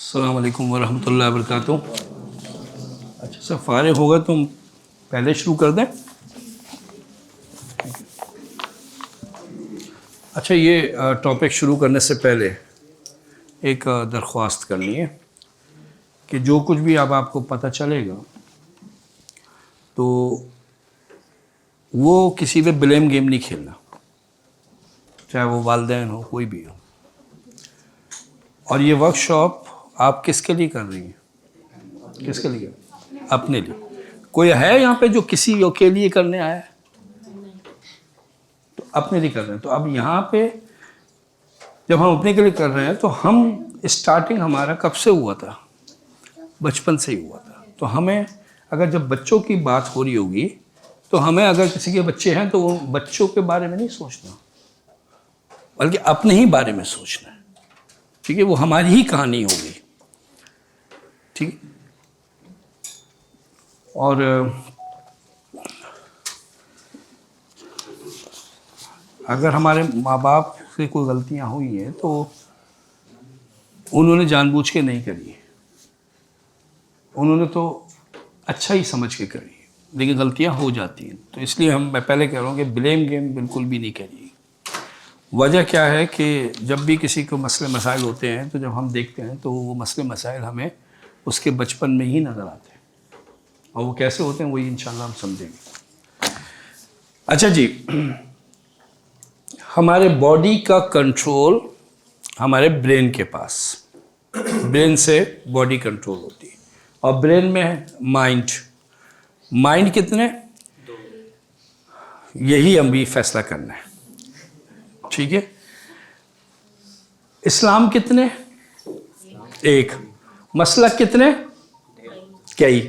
अस्सलाम वालेकुम वरहमतुल्लाहि वबरकातुहू। अच्छा सर, फारिग होगा तो पहले शुरू कर दें। अच्छा, ये टॉपिक शुरू करने से पहले एक दरख्वास्त करनी है कि जो कुछ भी अब आपको पता चलेगा तो वो किसी पे ब्लेम गेम नहीं खेलना, चाहे वो वालिदैन हो, कोई भी हो। और ये वर्कशॉप आप किसके लिए कर रही हैं? किसके लिए? अपने लिए। कोई है यहाँ पे जो किसी के लिए करने आया है? तो अपने लिए कर रहे हैं। तो अब यहाँ पे जब हम अपने के लिए कर रहे हैं तो हम स्टार्टिंग हमारा कब से हुआ था? बचपन से ही हुआ था। तो हमें अगर जब बच्चों की बात हो रही होगी तो हमें, अगर किसी के बच्चे हैं तो वो बच्चों के बारे में नहीं सोचना, बल्कि अपने ही बारे में सोचना है। ठीक है, वो हमारी ही कहानी होगी। ठीक। और अगर हमारे माँ बाप से कोई गलतियाँ हुई हैं तो उन्होंने जानबूझ के नहीं करी है, उन्होंने तो अच्छा ही समझ के करी है, लेकिन गलतियाँ हो जाती हैं। तो इसलिए मैं पहले कह रहा हूँ कि ब्लेम गेम बिल्कुल भी नहीं करिए। वजह क्या है कि जब भी किसी को मसले मसाइल होते हैं तो जब हम देखते हैं तो वो मसले मसाइल हमें उसके बचपन में ही नज़र आते हैं, और वो कैसे होते हैं वही इंशाल्लाह हम समझेंगे। अच्छा जी, हमारे बॉडी का कंट्रोल हमारे ब्रेन के पास, ब्रेन से बॉडी कंट्रोल होती है। और ब्रेन में है माइंड कितने, यही हम भी फैसला करना है। ठीक है। इस्लाम कितने? एक। मसलक कितने? कई।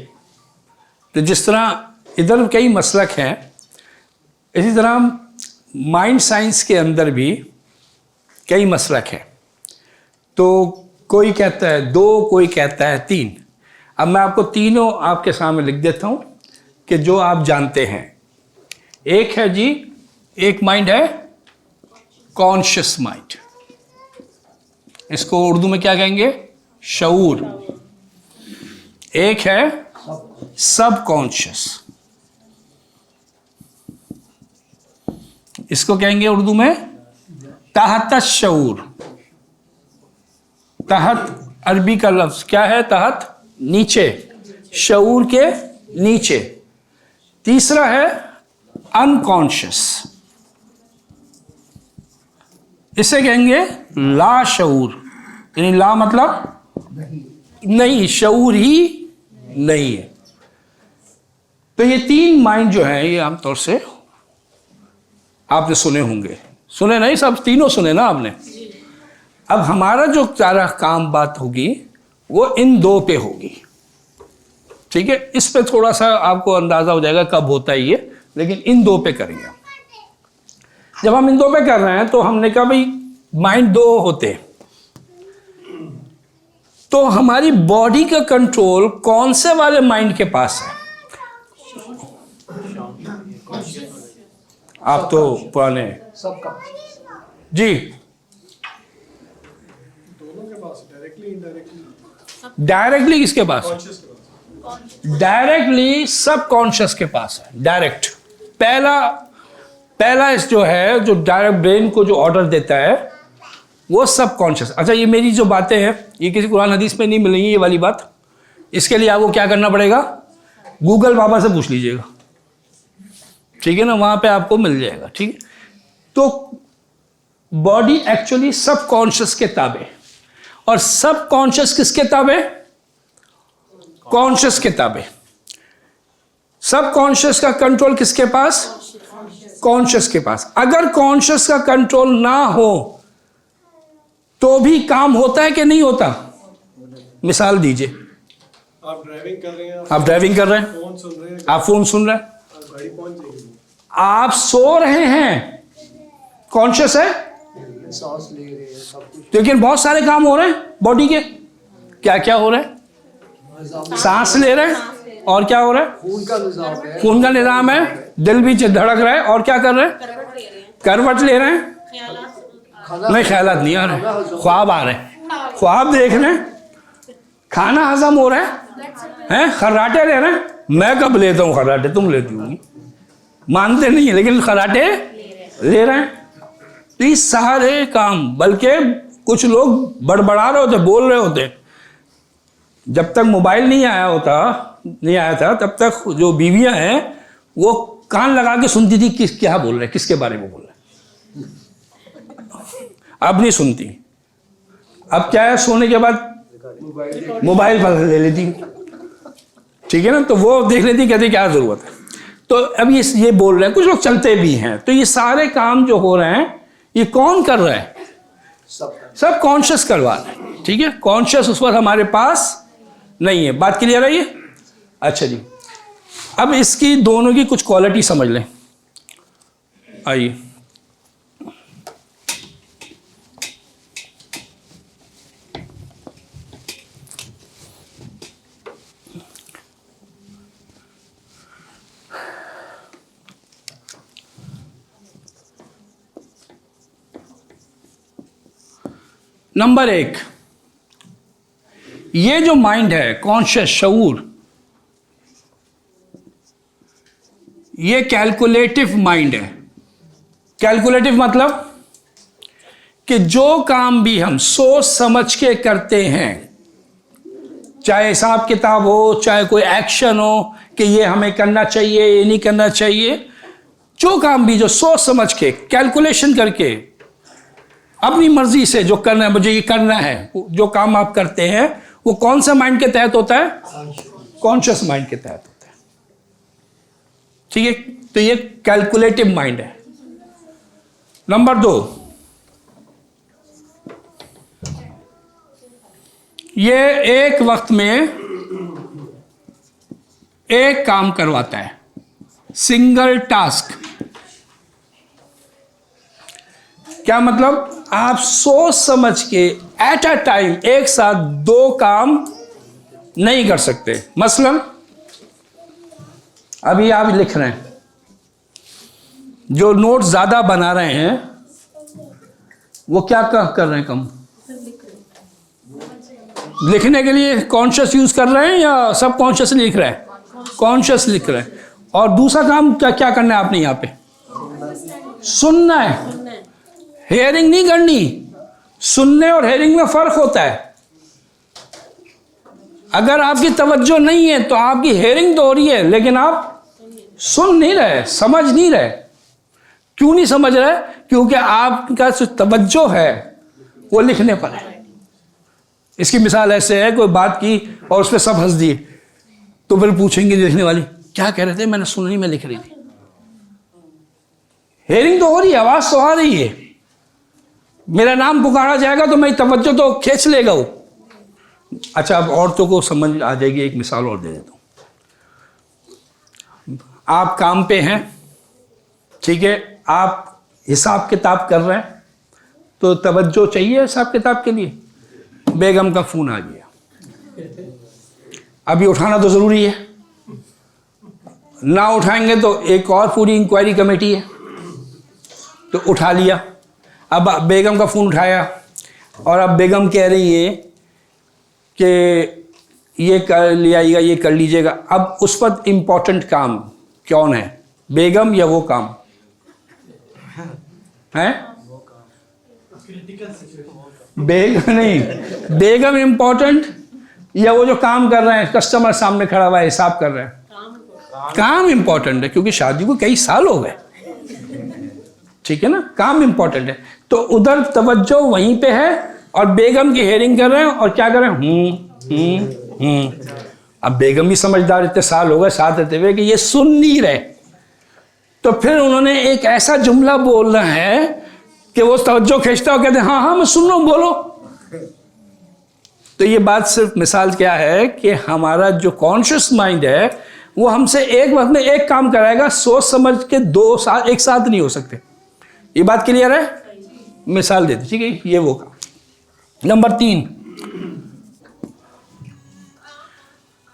तो जिस तरह इधर कई मसलक हैं, इसी तरह माइंड साइंस के अंदर भी कई मसलक हैं। तो कोई कहता है 2, कोई कहता है 3। अब मैं आपको तीनों आपके सामने लिख देता हूं कि जो आप जानते हैं। एक है जी, एक माइंड है कॉन्शियस माइंड, इसको उर्दू में क्या कहेंगे? शऊर। एक है सब कॉन्शियस, इसको कहेंगे उर्दू में तहत शऊर। तहत अरबी का लफ्ज क्या है? तहत नीचे, शऊर के नीचे। तीसरा है अनकॉन्शियस, इसे कहेंगे ला शऊर। यानी ला मतलब नहीं, शऊर ही नहीं है। तो ये 3 माइंड जो है ये आमतौर से आपने सुने होंगे। सुने नहीं? सब तीनों सुने ना आपने? अब हमारा जो सारा काम बात होगी वो इन 2 पे होगी। ठीक है, इस पे थोड़ा सा आपको अंदाजा हो जाएगा कब होता है ये, लेकिन इन 2 पे करेंगे। जब हम इन 2 पे कर रहे हैं तो हमने कहा भाई माइंड 2 होते हैं, तो हमारी बॉडी का कंट्रोल कौन से वाले माइंड के पास है? आप तो पुराने सबका जी, दोनों के पास, डायरेक्टली इनडायरेक्टली। डायरेक्टली किसके पास? कॉन्शियस के पास। डायरेक्टली सब कॉन्शियस के पास है। डायरेक्ट पहला इस जो है, जो डायरेक्ट ब्रेन को जो ऑर्डर देता है वो सब कॉन्शियस। अच्छा, ये मेरी जो बातें हैं ये किसी कुरान हदीस में नहीं मिलेंगी ये वाली बात। इसके लिए आपको क्या करना पड़ेगा? गूगल बाबा से पूछ लीजिएगा। ठीक है ना, वहां पे आपको मिल जाएगा। ठीक है। तो बॉडी एक्चुअली सब कॉन्शियस के ताबे, और सब कॉन्शियस किसके ताबे? कॉन्शियस के ताबे। सब कॉन्शियस का कंट्रोल किसके पास? कॉन्शियस के पास। अगर कॉन्शियस का कंट्रोल ना हो तो भी काम होता है कि नहीं होता? मिसाल दीजिए। आप ड्राइविंग कर रहे हैं, आप ड्राइविंग कर रहे हैं, फोन सुन रहे हैं, आप फोन सुन रहे हैं, आप गाड़ी पहुंच जाएगी, आप सो रहे हैं, कॉन्शियस है, सांस ले रहे हैं, सब कुछ लेकिन बहुत सारे काम हो रहे हैं बॉडी के। क्या क्या हो रहे हैं? सांस ले रहे हैं, और क्या हो रहा है? खून का निजाम है, खून का निजाम है, दिल भी धड़क रहा है, और क्या कर रहे हैं? करवट ले रहे हैं। नहीं, ख्यालात नहीं आ रहे, ख्वाब आ रहे हैं, ख्वाब देख रहे हैं, खाना हजम हो रहा है, खर्राटे ले रहे हैं। मैं कब लेता हूँ खर्राटे, तुम लेती होंगी, मानते नहीं है लेकिन खर्राटे ले रहे हैं। तो ये सारे काम, बल्कि कुछ लोग बड़बड़ा रहे होते, बोल रहे होते। जब तक मोबाइल नहीं आया था तब तक जो बीवियां हैं वो कान लगा के सुनती थी क्या बोल रहे, किसके बारे में बोल रहे। अब नहीं सुनती। अब क्या है, सोने के बाद मोबाइल पर ले लेती, ठीक है ना, तो वो देख लेती, कहती क्या जरूरत है। तो अब ये बोल रहे हैं, कुछ लोग चलते भी हैं। तो ये सारे काम जो हो रहे हैं ये कौन कर रहा है? सब कॉन्शियस करवा रहे हैं, ठीक है। कॉन्शियस उस पर हमारे पास नहीं है। बात क्लियर है ये? अच्छा जी, अब इसकी दोनों की कुछ क्वालिटी समझ लें। आइए, नंबर 1, ये जो माइंड है, कॉन्शियस, शऊर, ये कैलकुलेटिव माइंड है। कैलकुलेटिव मतलब कि जो काम भी हम सोच समझ के करते हैं, चाहे हिसाब किताब हो, चाहे कोई एक्शन हो कि ये हमें करना चाहिए, ये नहीं करना चाहिए, जो काम भी जो सोच समझ के कैलकुलेशन करके अपनी मर्जी से जो करना है, मुझे ये करना है, जो काम आप करते हैं वो कौन सा माइंड के तहत होता है? कॉन्शियस माइंड के तहत होता है, ठीक है। तो ये कैलकुलेटिव माइंड है। नंबर 2, ये एक वक्त में एक काम करवाता है, सिंगल टास्क। क्या मतलब? आप सोच समझ के एट अ टाइम एक साथ 2 काम नहीं कर सकते। मसलन अभी आप लिख रहे हैं, जो नोट ज्यादा बना रहे हैं वो क्या कर रहे हैं? कम लिखने के लिए कॉन्शियस यूज कर रहे हैं या सब कॉन्शियस लिख रहे हैं? कॉन्शियस लिख रहे हैं। और दूसरा काम क्या करना है आपने? यहाँ पे सुनना है, हेयरिंग नहीं करनी। सुनने और हेयरिंग में फर्क होता है। अगर आपकी तवज्जो नहीं है तो आपकी हेयरिंग तो हो रही है लेकिन आप सुन नहीं रहे, समझ नहीं रहे। क्यों नहीं समझ रहे? क्योंकि आपका जो तवज्जो है वो लिखने पर है। इसकी मिसाल ऐसे है, कोई बात की और उस पर सब हंस दिए, तो फिर पूछेंगे लिखने वाली क्या कह रहे थे? मैंने सुनी, मैं लिख रही थी। हेयरिंग तो हो रही है, आवाज तो आ रही है। मेरा नाम पुकारा जाएगा तो मेरी तवज्जो तो खींच लेगा वो। अच्छा, अब औरतों को समझ आ जाएगी। एक मिसाल और दे देता हूं। आप काम पे हैं, ठीक है, आप हिसाब किताब कर रहे हैं, तो तवज्जो चाहिए हिसाब किताब के लिए। बेगम का फोन आ गया, अभी उठाना तो जरूरी है, ना उठाएंगे तो एक और पूरी इंक्वायरी कमेटी है, तो उठा लिया। अब बेगम का फ़ोन उठाया और अब बेगम कह रही है कि ये कर लियाइएगा, ये कर लीजिएगा। अब उस पर इम्पोर्टेंट काम कौन है, बेगम या वो काम है? बेगम नहीं, बेगम इम्पोर्टेंट या वो जो काम कर रहे हैं, कस्टमर सामने खड़ा हुआ है, हिसाब कर रहे हैं? काम इम्पोर्टेंट है, क्योंकि शादी को कई साल हो गए, ठीक है ना। काम इम्पोर्टेंट है, तो उधर तवज्जो वहीं पे है और बेगम की हेयरिंग कर रहे हैं और क्या कर रहे हैं? अब बेगम भी समझदार, इतने साल हो गए साथ रहते हुए, कि ये सुन नहीं रहे। तो फिर उन्होंने एक ऐसा जुमला बोलना है कि वो तवज्जो खींचता हो, कहते हैं हाँ हाँ मैं सुन रहा हूं, बोलो। तो ये बात सिर्फ मिसाल क्या है कि हमारा जो कॉन्शियस माइंड है वो हमसे एक वक्त में एक काम कराएगा, सोच समझ के 2 साथ एक साथ नहीं हो सकते। ये बात क्लियर है? मिसाल देते, ठीक है, ये वो काम। नंबर 3,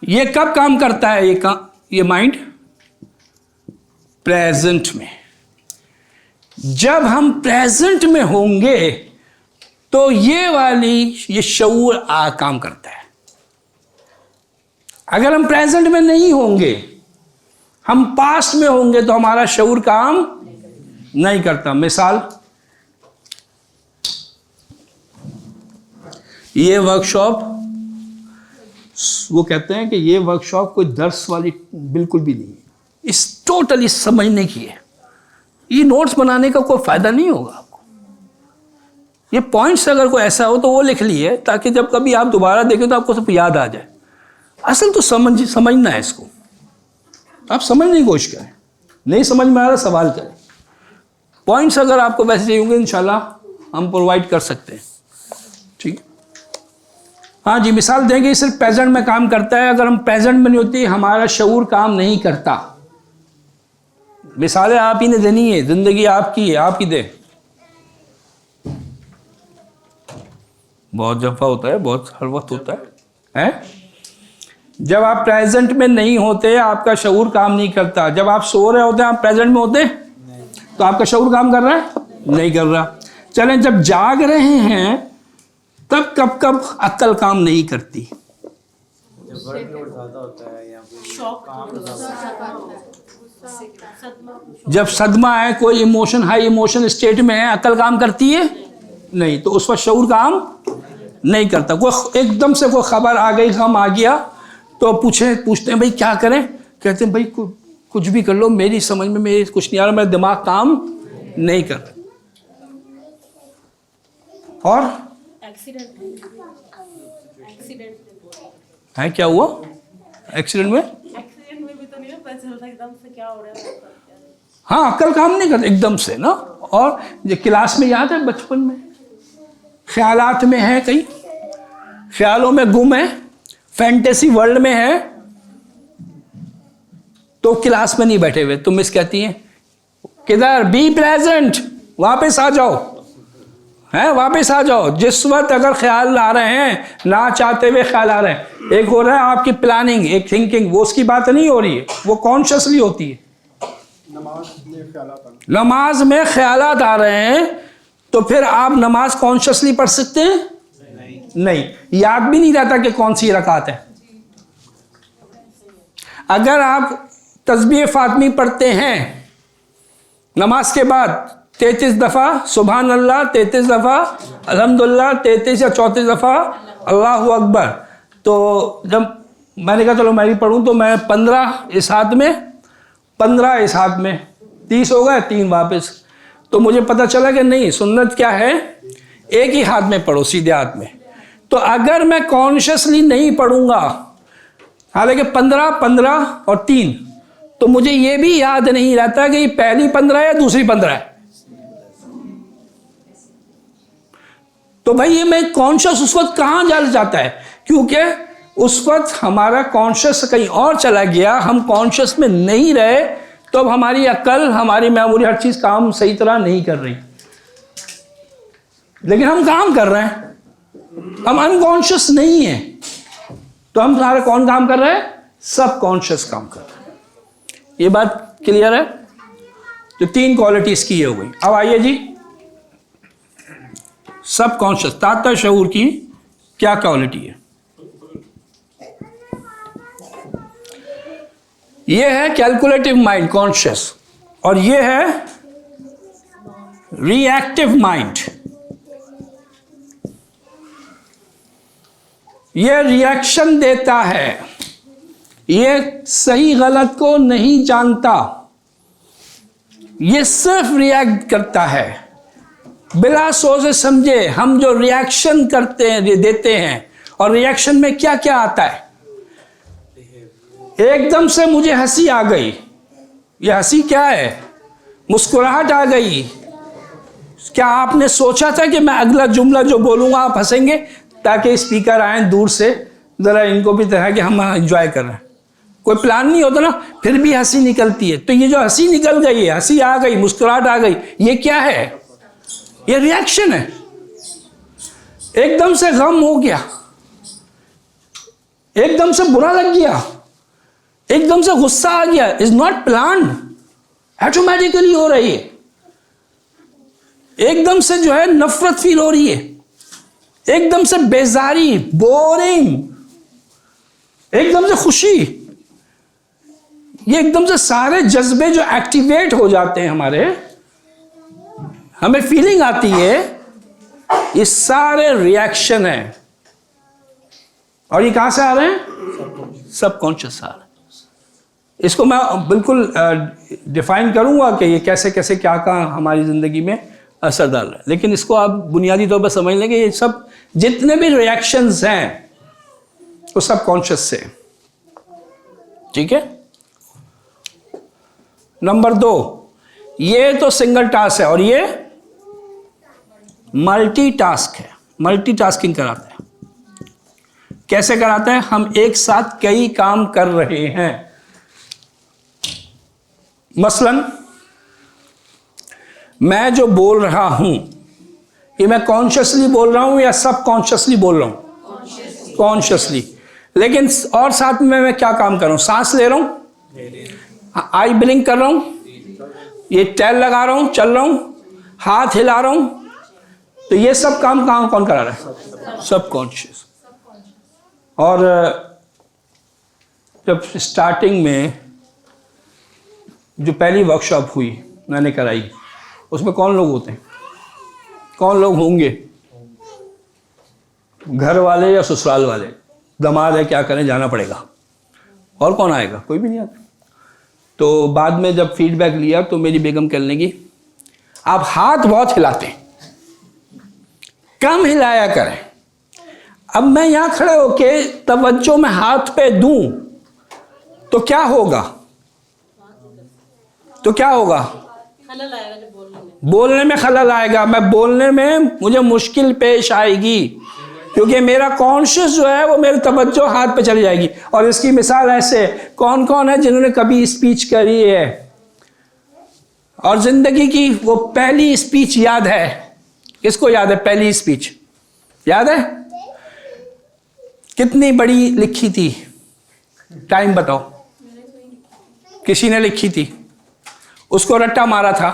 ये कब काम करता है? ये माइंड प्रेजेंट में। जब हम प्रेजेंट में होंगे तो ये शऊर काम करता है। अगर हम प्रेजेंट में नहीं होंगे, हम पास्ट में होंगे, तो हमारा शऊर काम नहीं करता। मिसाल, ये वर्कशॉप, वो कहते हैं कि ये वर्कशॉप कोई दर्स वाली बिल्कुल भी नहीं है, इस टोटली समझने की है। ये नोट्स बनाने का कोई फायदा नहीं होगा आपको। ये पॉइंट्स अगर कोई ऐसा हो तो वो लिख लिए, ताकि जब कभी आप दोबारा देखें तो आपको सब याद आ जाए। असल तो समझना है इसको, आप समझने की कोशिश करें, नहीं समझ में आ रहा सवाल करें। पॉइंट्स अगर आपको वैसे चाहिए होंगे इंशाल्लाह हम प्रोवाइड कर सकते हैं, ठीक है। हाँ जी, मिसाल देंगे, सिर्फ प्रेजेंट में काम करता है। अगर हम प्रेजेंट में नहीं होती, हमारा शऊर काम नहीं करता। मिसालें आप ही ने देनी है, जिंदगी आपकी है, आप ही दे। बहुत दफा होता है, बहुत हर वक्त होता है? जब आप प्रेजेंट में नहीं होते, आपका शऊर काम नहीं करता। जब आप सो रहे होते हैं, आप प्रेजेंट में होते, तो आपका शऊर काम कर रहा है? नहीं कर रहा। चलें, जब जाग रहे हैं तब कब कब अक्ल काम नहीं करती? जब सदमा है, कोई इमोशन, हाई इमोशन स्टेट में है, अक्ल काम करती है? नहीं, तो उस वक्त शऊर काम नहीं करता। कोई एकदम से कोई खबर आ गई, गम आ गया, तो पूछते हैं भाई क्या करें? कहते हैं भाई कुछ भी कर लो, मेरी समझ में मेरी कुछ नहीं आ रहा, मेरा दिमाग काम नहीं कर रहा। और एक्सीडेंट है, क्या हुआ एक्सीडेंट में? भी तो नहीं पता चलता एकदम से क्या हो रहा है। हाँ, अक्ल काम नहीं करता एकदम से ना। और ये क्लास में याद है, बचपन में ख्यालात में है, कहीं ख्यालों में गुम है, फैंटेसी वर्ल्ड में है, तो क्लास में नहीं बैठे हुए, तो मिस कहती हैं किधर, बी प्रेजेंट, वापस आ जाओ, है वापस आ जाओ। जिस वक्त अगर ख्याल आ रहे हैं, ना चाहते हुए ख्याल आ रहे हैं, एक हो रहा है आपकी प्लानिंग, एक थिंकिंग, वो उसकी बात नहीं हो रही है, वो कॉन्शियसली होती है। नमाज में ख्यालात आ रहे हैं, तो फिर आप नमाज कॉन्शियसली पढ़ सकते हैं? नहीं, याद भी नहीं रहता कि कौन सी रकात है। अगर आप तस्बीह फातिमी पढ़ते हैं नमाज के बाद 33 दफ़ा सुबहान अल्लाह, 33 दफ़ा अल्हम्दुलिल्लाह, 33 या 34 दफ़ा अल्लाहु अकबर, तो जब मैंने कहा चलो मैं भी पढ़ूँ, तो मैं 15 इस हाथ में, 15 इस हाथ में, 30 हो गए, 3 वापस। तो मुझे पता चला कि नहीं, सुन्नत क्या है, एक ही हाथ में पढ़ो, सीधे हाथ में। तो अगर मैं कॉन्शियसली नहीं पढ़ूंगा, हालांकि 15, 15 और 3, तो मुझे ये भी याद नहीं रहता कि ये पहली 15 या दूसरी 15 है। तो भाई ये मैं कॉन्शियस उस वक्त कहाँ जाता है? क्योंकि उस वक्त हमारा कॉन्शियस कहीं और चला गया, हम कॉन्शियस में नहीं रहे, तो अब हमारी अक्ल, हमारी मेमोरी, हर चीज काम सही तरह नहीं कर रही। लेकिन हम काम कर रहे हैं, हम अनकॉन्शियस नहीं है, तो हम सारा कौन काम कर रहे हैं? सब कॉन्शियस काम कर रहे हैं। ये बात क्लियर है? तो 3 क्वालिटीज की हो गई। अब आइए जी, सब कॉन्शियस ताता शऊर की क्या क्वालिटी है? ये है कैलकुलेटिव माइंड, कॉन्शियस, और ये है रिएक्टिव माइंड। ये रिएक्शन देता है, ये सही गलत को नहीं जानता, ये सिर्फ रिएक्ट करता है बिना सोचे समझे। हम जो रिएक्शन करते हैं, देते हैं, और रिएक्शन में क्या क्या आता है? एकदम से मुझे हंसी आ गई, ये हंसी क्या है? मुस्कुराहट आ गई। क्या आपने सोचा था कि मैं अगला जुमला जो बोलूंगा आप हंसेंगे, ताकि स्पीकर आए दूर से, जरा इनको भी तरह कि हम एंजॉय कर रहे हैं? कोई प्लान नहीं होता ना, फिर भी हंसी निकलती है। तो ये जो हंसी निकल गई है, हंसी आ गई, मुस्कुराहट आ गई, ये क्या है? ये रिएक्शन है। एकदम से गम हो गया, एकदम से बुरा लग गया, एकदम से गुस्सा आ गया, इज नॉट प्लान, ऑटोमेटिकली हो रही है। एकदम से जो है नफरत फील हो रही है, एकदम से बेजारी, बोरिंग, एकदम से खुशी, ये एकदम से सारे जज्बे जो एक्टिवेट हो जाते हैं हमारे, हमें फीलिंग आती है, ये सारे रिएक्शन है। और ये कहां से आ रहे हैं? सबकॉन्शियस आ रहे हैं। इसको मैं बिल्कुल डिफाइन करूंगा कि ये कैसे कैसे क्या कहाँ हमारी जिंदगी में असर डाल रहा है, लेकिन इसको आप बुनियादी तौर पर समझ लेंगे, ये सब जितने भी रिएक्शंस हैं वो सब कॉन्शियस से। ठीक है। नंबर 2, ये तो सिंगल टास्क है और ये मल्टीटास्क है, मल्टीटास्किंग कराता है। कैसे कराता है? हम एक साथ कई काम कर रहे हैं। मसलन मैं जो बोल रहा हूं, ये मैं कॉन्शियसली बोल रहा हूं या सब कॉन्शियसली बोल रहा हूं? कॉन्शियसली। लेकिन और साथ में मैं क्या काम कर रहा हूं? सांस ले रहा हूं, आई ब्लिंक कर रहा हूं, ये टैल लगा रहा हूं, चल रहा हूं, हाथ हिला रहा हूं, तो ये सब काम कौन करा रहा है? सब कॉन्शियस। और जब स्टार्टिंग में जो पहली वर्कशॉप हुई मैंने कराई, उसमें कौन लोग होते हैं? कौन लोग होंगे? घर वाले या ससुराल वाले? दामाद है, क्या करें, जाना पड़ेगा। और कौन आएगा? कोई भी नहीं आता। तो बाद में जब फीडबैक लिया तो मेरी बेगम कहने लगी, आप हाथ बहुत हिलाते हैं, कम हिलाया करें। अब मैं यहां खड़े होके तवज्जो में हाथ पे दूं तो क्या होगा? तो क्या होगा? खलल आएगा जो बोलने में खलल आएगा। मैं बोलने में मुझे मुश्किल पेश आएगी, क्योंकि मेरा कॉन्शियस जो है वो मेरी तवज्जो हाथ पे चली जाएगी। और इसकी मिसाल ऐसे, कौन कौन है जिन्होंने कभी स्पीच करी है और जिंदगी की वो पहली स्पीच याद है? किसको याद है पहली स्पीच? याद है? कितनी बड़ी लिखी थी? टाइम बताओ। किसी ने लिखी थी, उसको रट्टा मारा था,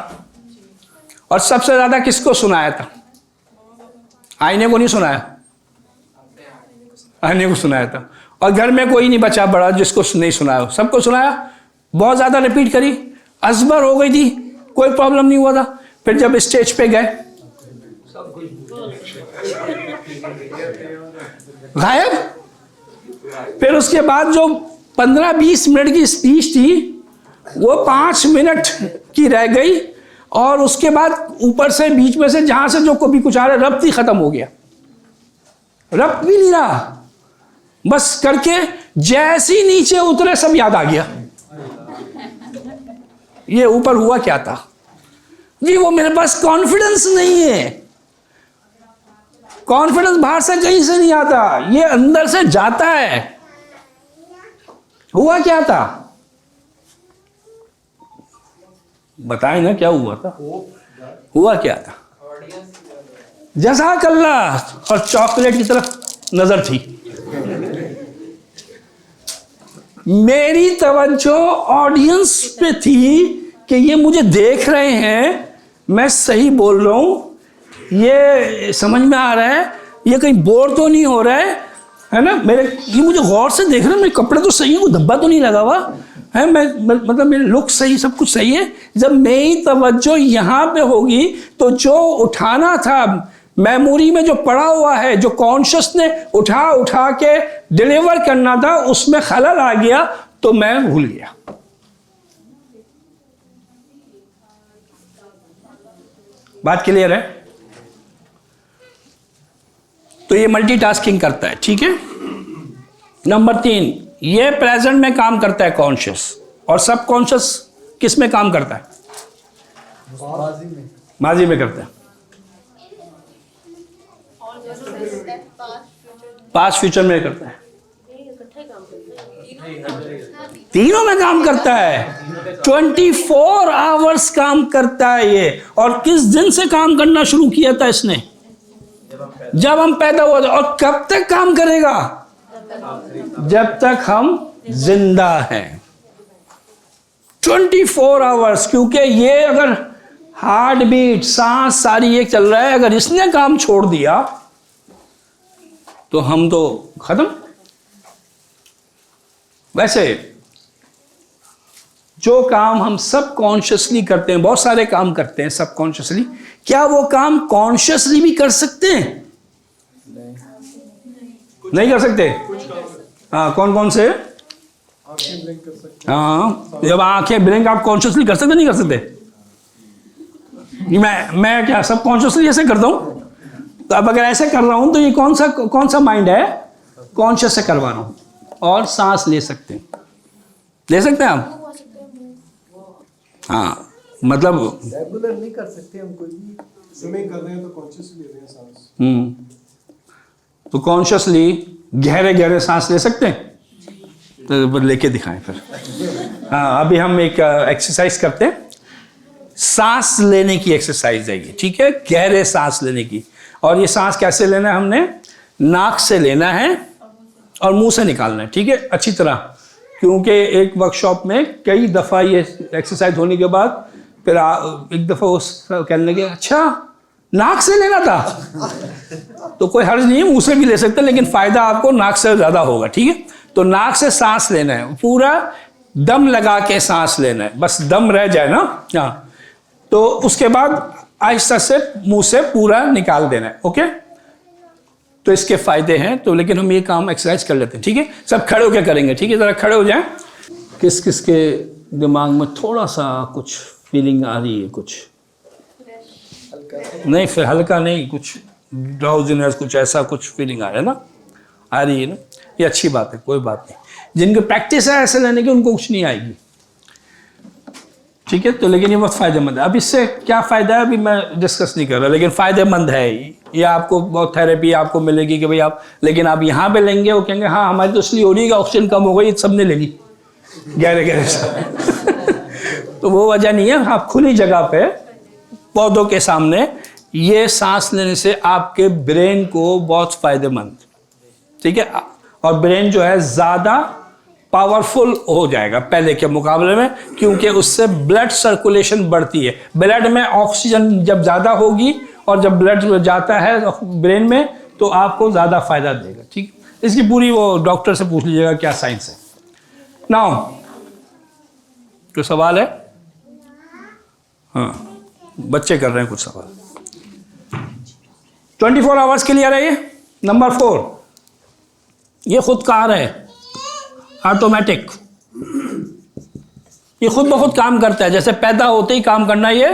और सबसे ज्यादा किसको सुनाया था? आईने को नहीं सुनाया, आईने को सुनाया था। और घर में कोई नहीं बचा बड़ा जिसको नहीं सुनाया, सबको सुनाया। बहुत ज्यादा रिपीट करी, अजबर हो गई थी, कोई प्रॉब्लम नहीं हुआ था। फिर जब स्टेज पे गए, गायब। फिर उसके बाद जो 15-20 मिनट की स्पीच थी वो 5 मिनट की रह गई, और उसके बाद ऊपर से बीच में से जहां से जो कभी कुछ आ रहा, रब्त ही खत्म हो गया, रब्त भी नहीं रहा। बस करके जैसे ही नीचे उतरे सब याद आ गया। ये ऊपर हुआ क्या था जी? वो मेरे पास कॉन्फिडेंस नहीं है। कॉन्फिडेंस बाहर से कहीं से नहीं आता, ये अंदर से जाता है। हुआ क्या था? बताएं ना क्या हुआ था? हुआ क्या था? जज़ाकल्लाह। और चॉकलेट की तरफ नजर थी। मेरी तवज्जो ऑडियंस पे थी कि ये मुझे देख रहे हैं, मैं सही बोल रहा हूं, ये समझ में आ रहा है, ये कहीं बोर तो नहीं हो रहा है ना? ये मुझे गौर से देख रहे हैं, मेरे कपड़े तो सही है, कोई धब्बा तो नहीं लगा हुआ है, मतलब मेरे लुक सही, सब कुछ सही है। जब मेरी तवज्जो यहाँ पे होगी तो जो उठाना था, मेमोरी में जो पड़ा हुआ है, जो कॉन्शियस ने उठा के डिलीवर करना था, उसमें खलल आ गया तो मैं भूल गया। बात क्लियर है? तो ये मल्टीटास्किंग करता है। ठीक है। नंबर 3, ये प्रेजेंट में काम करता है कॉन्शियस, और सब कॉन्शियस किस में काम करता है? माजी में करता है। पास्ट फ्यूचर में करता है, तीनों में काम करता है। 24 आवर्स काम करता है ये। और किस दिन से काम करना शुरू किया था इसने? जब हम पैदा हुए थे। और कब तक काम करेगा? जब तक हम जिंदा हैं। 24 आवर्स। क्योंकि ये अगर हार्ट बीट, सांस सारी एक चल रहा है, अगर इसने काम छोड़ दिया तो हम तो खत्म। वैसे जो काम हम सब कॉन्शियसली करते हैं, बहुत सारे काम करते हैं सब कॉन्शियसली, क्या वो काम कॉन्शियसली भी कर सकते हैं? नहीं कर सकते। हाँ, कौन कौन से? आंखें ब्लिंक कर सकते हैं। हाँ, जब आंखें ब्लिंक आप कॉन्शियसली कर सकते नहीं कर सकते? मैं क्या सब कॉन्शियसली ऐसे करता हूं? तो अब अगर ऐसे कर रहा हूं तो ये कौन सा माइंड है? कॉन्शियस से करवा रहा हूं। और सांस ले सकते हैं, ले सकते हैं आप? हाँ, मतलब रेगुलर नहीं कर सकते हम, कोई भी स्विमिंग कर रहे हैं तो कॉन्शियसली ले रहे हैं सांस। तो कॉन्शियसली गहरे गहरे सांस ले सकते हैं? तो लेके दिखाएं फिर। हाँ, अभी हम एक एक्सरसाइज करते हैं, सांस लेने की एक्सरसाइज है ये, ठीक है? गहरे सांस लेने की। और ये सांस कैसे लेना है? हमने नाक से लेना है और मुंह से निकालना है, ठीक है? अच्छी तरह, क्योंकि एक वर्कशॉप में कई दफ़ा ये एक्सरसाइज होने के बाद फिर एक दफ़ा उस कहने लगे, अच्छा नाक से लेना था। तो कोई हर्ज नहीं है, मुंह से भी ले सकते हैं, लेकिन फ़ायदा आपको नाक से ज़्यादा होगा, ठीक है? तो नाक से सांस लेना है, पूरा दम लगा के सांस लेना है, बस दम रह जाए ना। हाँ, तो उसके बाद आहिस्ता से मुंह से पूरा निकाल देना है, ओके? तो इसके फायदे हैं। तो लेकिन हम ये काम एक्सरसाइज कर लेते हैं, ठीक है? सब खड़े होकर करेंगे, ठीक है? ज़रा खड़े हो जाएं। किस किस के दिमाग में थोड़ा सा कुछ फीलिंग आ रही है? कुछ नहीं, फिर हल्का नहीं, कुछ ड्राउजीनेस, कुछ ऐसा कुछ फीलिंग आ रहा है ना? आ रही है ना? ये अच्छी बात है, कोई बात नहीं। जिनकी प्रैक्टिस है ऐसे लेने की उनको कुछ नहीं आएगी, ठीक है? तो लेकिन ये बहुत फ़ायदेमंद है। अब इससे क्या फ़ायदा है अभी मैं डिस्कस नहीं कर रहा, लेकिन फ़ायदेमंद है ये। आपको बहुत थेरेपी आपको मिलेगी कि भाई आप, लेकिन आप यहाँ पे लेंगे, वो कहेंगे हाँ हमारी तो इसलिए हो रही है कि ऑक्सीजन कम हो गई, सब ने ले ली गहरे गहरे से। तो वो वजह नहीं है। आप खुली जगह पे पौधों के सामने ये सांस लेने से आपके ब्रेन को बहुत फ़ायदेमंद, ठीक है? और ब्रेन जो है ज़्यादा पावरफुल हो जाएगा पहले के मुकाबले में, क्योंकि उससे ब्लड सर्कुलेशन बढ़ती है। ब्लड में ऑक्सीजन जब ज़्यादा होगी और जब ब्लड जाता है ब्रेन में तो आपको ज़्यादा फायदा देगा, ठीक? इसकी पूरी वो डॉक्टर से पूछ लीजिएगा क्या साइंस है। नाउ कोई सवाल है? हाँ, बच्चे कर रहे हैं कुछ सवाल। 24 आवर्स के लिए आ रही है। नंबर 4, ये खुद कार है, ऑटोमेटिक। ये खुद ब खुद काम करता है, जैसे पैदा होते ही काम करना ये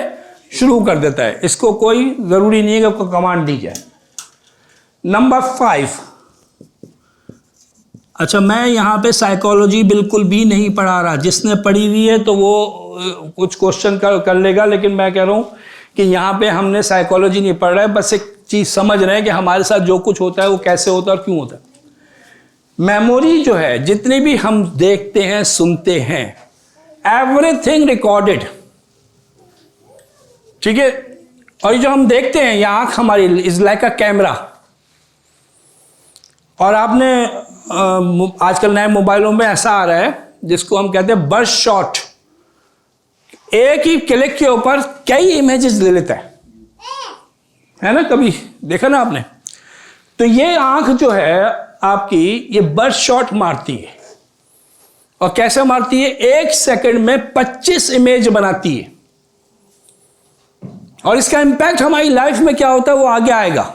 शुरू कर देता है। इसको कोई ज़रूरी नहीं है कि उसको कमांड दी जाए। नंबर 5, अच्छा मैं यहाँ पे साइकोलॉजी बिल्कुल भी नहीं पढ़ा रहा, जिसने पढ़ी हुई है तो वो कुछ क्वेश्चन कर लेगा, लेकिन मैं कह रहा हूँ कि यहाँ पे हमने साइकोलॉजी नहीं पढ़ रहा है, बस एक चीज़ समझ रहे हैं कि हमारे साथ जो कुछ होता है वो कैसे होता है और क्यों होता है। मेमोरी जो है, जितने भी हम देखते हैं सुनते हैं, एवरीथिंग रिकॉर्डेड, ठीक है? और ये जो हम देखते हैं, ये आंख हमारी इज लाइक अ कैमरा। और आपने आजकल नए मोबाइलों में ऐसा आ रहा है जिसको हम कहते हैं बर्स्ट शॉट, एक ही क्लिक के ऊपर कई इमेजेस ले लेता है ना? कभी देखा ना आपने? तो ये आंख जो है आपकी, ये बर्स्ट शॉट मारती है। और कैसे मारती है? 1 सेकंड में 25 इमेज बनाती है। और इसका इंपैक्ट हमारी लाइफ में क्या होता है वो आगे आएगा,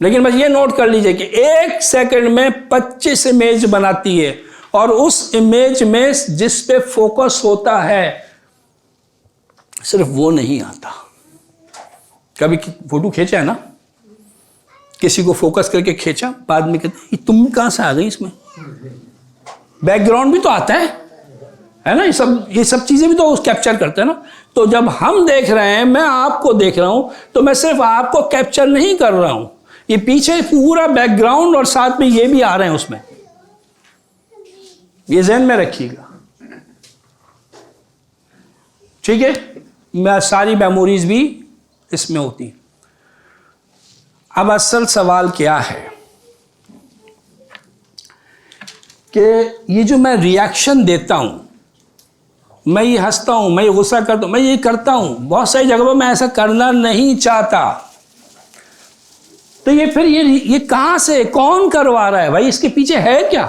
लेकिन बस ये नोट कर लीजिए कि 1 सेकंड में 25 इमेज बनाती है। और उस इमेज में जिस पे फोकस होता है सिर्फ वो नहीं आता। कभी फोटो खींचा है ना, किसी को फोकस करके खींचा, बाद में कहते तुम कहां से आ गई इसमें? बैकग्राउंड भी तो आता है ना? ये सब चीजें भी तो कैप्चर करते हैं ना। तो जब हम देख रहे हैं, मैं आपको देख रहा हूं, तो मैं सिर्फ आपको कैप्चर नहीं कर रहा हूं, ये पीछे पूरा बैकग्राउंड और साथ में ये भी आ रहे हैं उसमें। ये ज़हन में रखिएगा, ठीक है? मैं सारी मेमोरीज भी इसमें होती हैं। अब असल सवाल क्या है कि ये जो मैं रिएक्शन देता हूं, मैं ये हंसता हूं, मैं ये गुस्सा करता हूं, मैं ये करता हूं, बहुत सारी जगहों पर मैं ऐसा करना नहीं चाहता। तो ये फिर ये कहां से, कौन करवा रहा है भाई? इसके पीछे है क्या?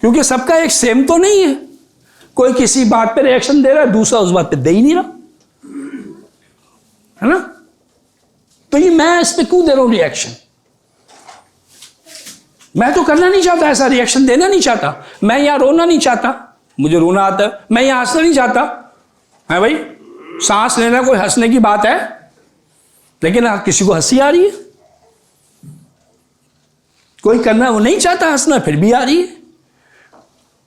क्योंकि सबका एक सेम तो नहीं है, कोई किसी बात पे रिएक्शन दे रहा है, दूसरा उस बात पे दे ही नहीं रहा, है ना। तो ये मैं इस पे क्यों दे रहा हूं रिएक्शन? मैं तो करना नहीं चाहता, ऐसा रिएक्शन देना नहीं चाहता। मैं यहां रोना नहीं चाहता, मुझे रोना आता है। मैं यहां हंसना नहीं चाहता, है भाई, सांस लेना कोई हंसने की बात है, लेकिन किसी को हंसी आ रही है। कोई करना वो नहीं चाहता हंसना, फिर भी आ रही है।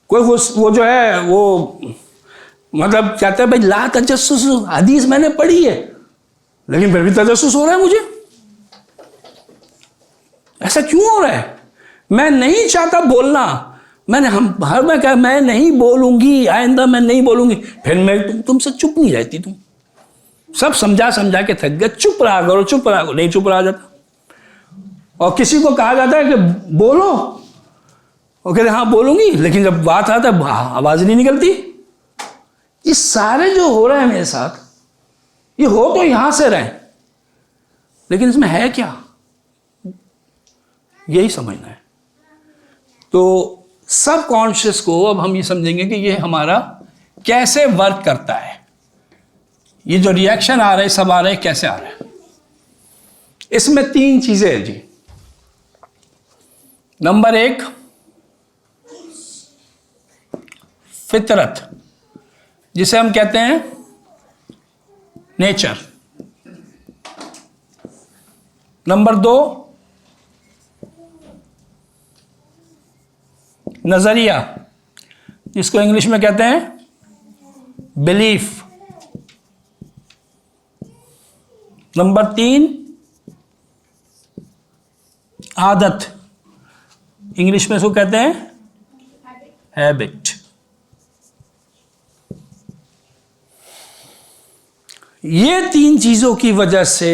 कोई वो जो है वो मतलब कहता है भाई ला तजस्सुस, हदीस मैंने पढ़ी है, लेकिन फिर भी तजस्सुस हो रहा है मुझे। ऐसा क्यों हो रहा है? मैं नहीं चाहता बोलना, मैं नहीं बोलूंगी, आइंदा मैं नहीं बोलूंगी। फिर मैं तुमसे चुप नहीं रहती, तुम सब समझा समझा के थक गए, चुप रहा करो, चुप रहा करो, नहीं चुप रहा जाता। और किसी को कहा जाता है कि बोलो, वो कहते हाँ बोलूंगी, लेकिन जब बात आता है आवाज नहीं निकलती। ये सारे जो हो रहा है मेरे साथ, ये हो तो यहां से रहे, लेकिन इसमें है क्या, यही समझना है। तो सब कॉन्शियस को अब हम ये समझेंगे कि ये हमारा कैसे वर्क करता है, ये जो रिएक्शन आ रहे हैं, सब आ रहे हैं, कैसे आ रहे हैं। इसमें 3 चीजें हैं जी। नंबर 1 फितरत, जिसे हम कहते हैं नेचर। नंबर 2 नजरिया, जिसको इंग्लिश में कहते हैं बिलीफ। नंबर 3 आदत, इंग्लिश में इसको कहते हैं हैबिट। ये 3 चीजों की वजह से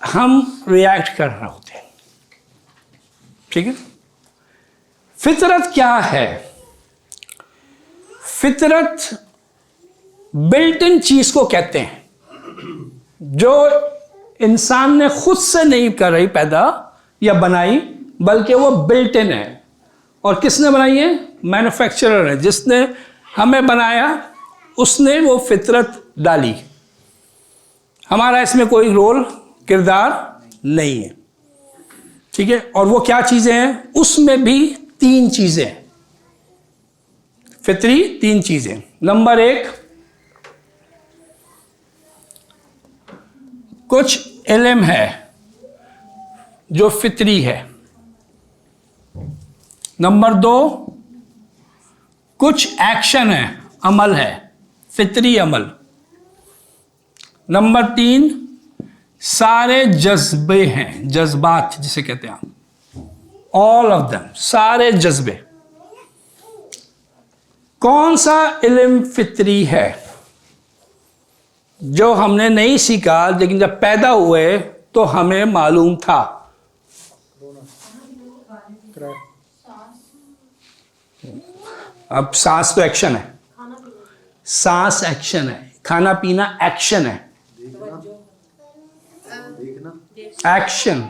हम रिएक्ट कर रहे होते हैं, ठीक है। फितरत क्या है? फितरत बिल्ट इन चीज को कहते हैं, जो इंसान ने खुद से नहीं कर रही पैदा या बनाई, बल्कि वो बिल्ट इन है। और किसने बनाई है? मैन्युफैक्चरर है, जिसने हमें बनाया उसने वो फितरत डाली। हमारा इसमें कोई रोल किरदार नहीं है, ठीक है। और वो क्या चीजें हैं? उसमें भी 3 चीजें हैं, फितरी 3 चीजें। नंबर 1 कुछ इल्म है जो फितरी है। नंबर 2 कुछ एक्शन है, अमल है, फितरी अमल। नंबर 3 सारे जज्बे हैं, जज्बात जिसे कहते हैं, ऑल ऑफ देम, सारे जज्बे। कौन सा इल्म फितरी है जो हमने नहीं सीखा, लेकिन जब पैदा हुए तो हमें मालूम था? अब सांस तो एक्शन है, सांस एक्शन है, खाना पीना एक्शन है, एक्शन।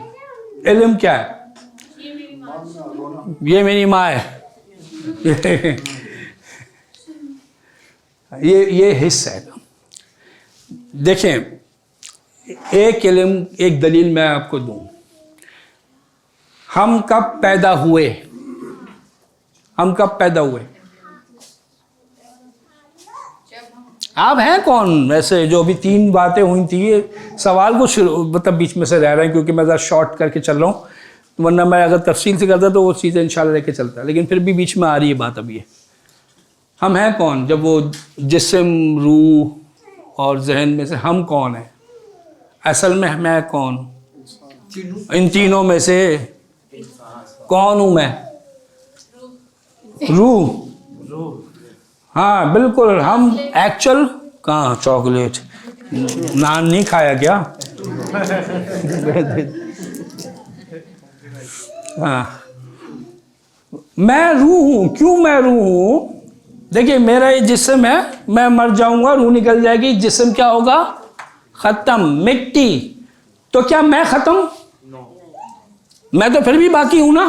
इल्म क्या है? ये मेरी माँ है ये हिस्सा है। देखें, एक इल्म, एक दलील मैं आपको दूं। हम कब पैदा हुए? हम कब पैदा हुए? आप हैं कौन वैसे? जो अभी 3 बातें हुई थी, ये सवाल को मतलब बीच में से रह रहे हैं, क्योंकि मैं ज़रा शॉर्ट करके चल रहा हूँ, वरना मैं अगर तफसील से करता तो वो चीज़ें इंशाल्लाह लेके चलता, लेकिन फिर भी बीच में आ रही है बात अभी। हम हैं कौन? जब वो जिस्म, रूह और जहन में से हम कौन है? असल में मैं कौन? इन तीनों में से कौन हूँ मैं? रूह। हाँ बिल्कुल, हम एक्चुअल कहाँ? चॉकलेट नान नहीं खाया क्या? हाँ, मैं रूह हूं। क्यों मैं रूह हूं? देखिए, मेरा ये जिस्म है, मैं मर जाऊंगा, रूह निकल जाएगी, जिस्म क्या होगा? खत्म, मिट्टी। तो क्या मैं खत्म? मैं तो फिर भी बाकी हूं ना।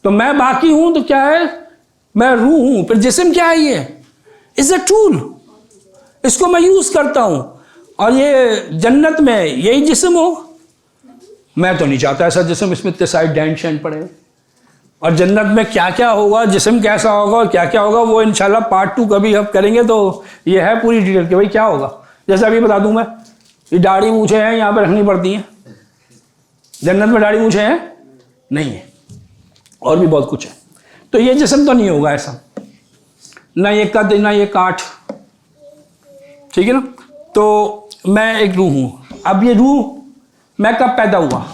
तो मैं बाकी हूं तो क्या है, मैं रूह हूं। फिर जिस्म क्या है, ये इज अ टूल, इसको मैं यूज करता हूं। और ये जन्नत में यही जिस्म हो, मैं तो नहीं चाहता ऐसा जिस्म, इसमें इतने सारे डेंट शेंट पड़े। और जन्नत में क्या क्या होगा, जिस्म कैसा होगा और क्या क्या होगा, वो इंशाल्लाह पार्ट 2 कभी हम करेंगे। तो ये है पूरी डिटेल कि भाई क्या होगा। जैसे अभी बता दूं मैं, ये दाढ़ी मूछें हैं यहाँ पर रखनी पड़ती हैं, जन्नत में दाढ़ी मूछें हैं नहीं है, और भी बहुत कुछ है। तो ये जिस्म तो नहीं होगा ऐसा, ना ये कद ना ये काठ, ठीक है ना। तो मैं एक रूह हूं। अब ये रूह मैं कब पैदा हुआ,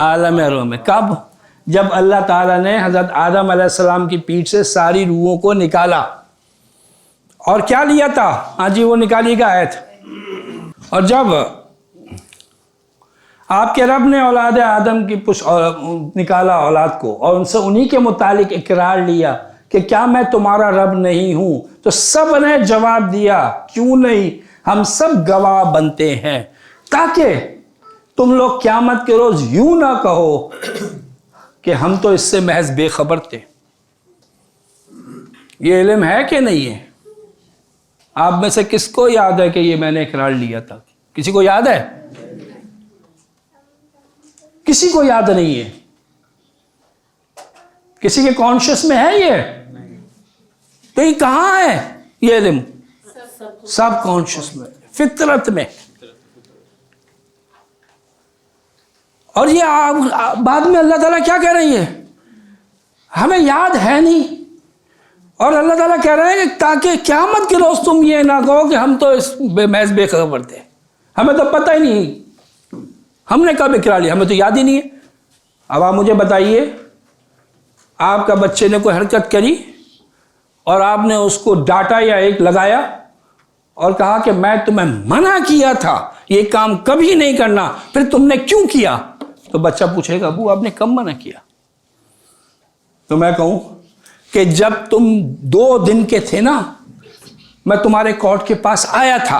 आलम रूह में। कब, जब अल्लाह ताला ने हजरत आदम अलैहिस्सलाम की पीठ से सारी रूहों को निकाला। और क्या लिया था, हाँ जी वो निकालिएगा आयत। और जब आपके रब ने औलाद आदम की निकाला औलाद को, और उनसे उन्हीं के मुतालिक इकरार लिया कि क्या मैं तुम्हारा रब नहीं हूं, तो सब ने जवाब दिया क्यों नहीं, हम सब गवाह बनते हैं, ताकि तुम लोग क़यामत के रोज यूं ना कहो कि हम तो इससे महज बेखबर थे। ये इल्म है कि नहीं है? आप में से किसको याद है कि ये मैंने इकरार लिया था? किसी को याद है? किसी को याद नहीं है। किसी के कॉन्शियस में है ये? तो ये कहां है ये इल्म? सब कॉन्शियस में, फितरत में। और ये बाद में अल्लाह ताला क्या कह रही है, हमें याद है नहीं। और अल्लाह ताला कह रहे हैं कि ताकि क़यामत के रोज तुम ये ना कहो कि हम तो इस महज बेखबर थे, हमें तो पता ही नहीं, हमने कब इकरार लिया, हमें तो याद ही नहीं है। अब आप मुझे बताइए, आपका बच्चे ने कोई हरकत करी और आपने उसको डांटा या एक लगाया और कहा कि मैं तुम्हें मना किया था ये काम कभी नहीं करना, फिर तुमने क्यों किया? तो बच्चा पूछेगा अबू आपने कब मना किया? तो मैं कहूं कि जब तुम 2 दिन के थे ना, मैं तुम्हारे कोर्ट के पास आया था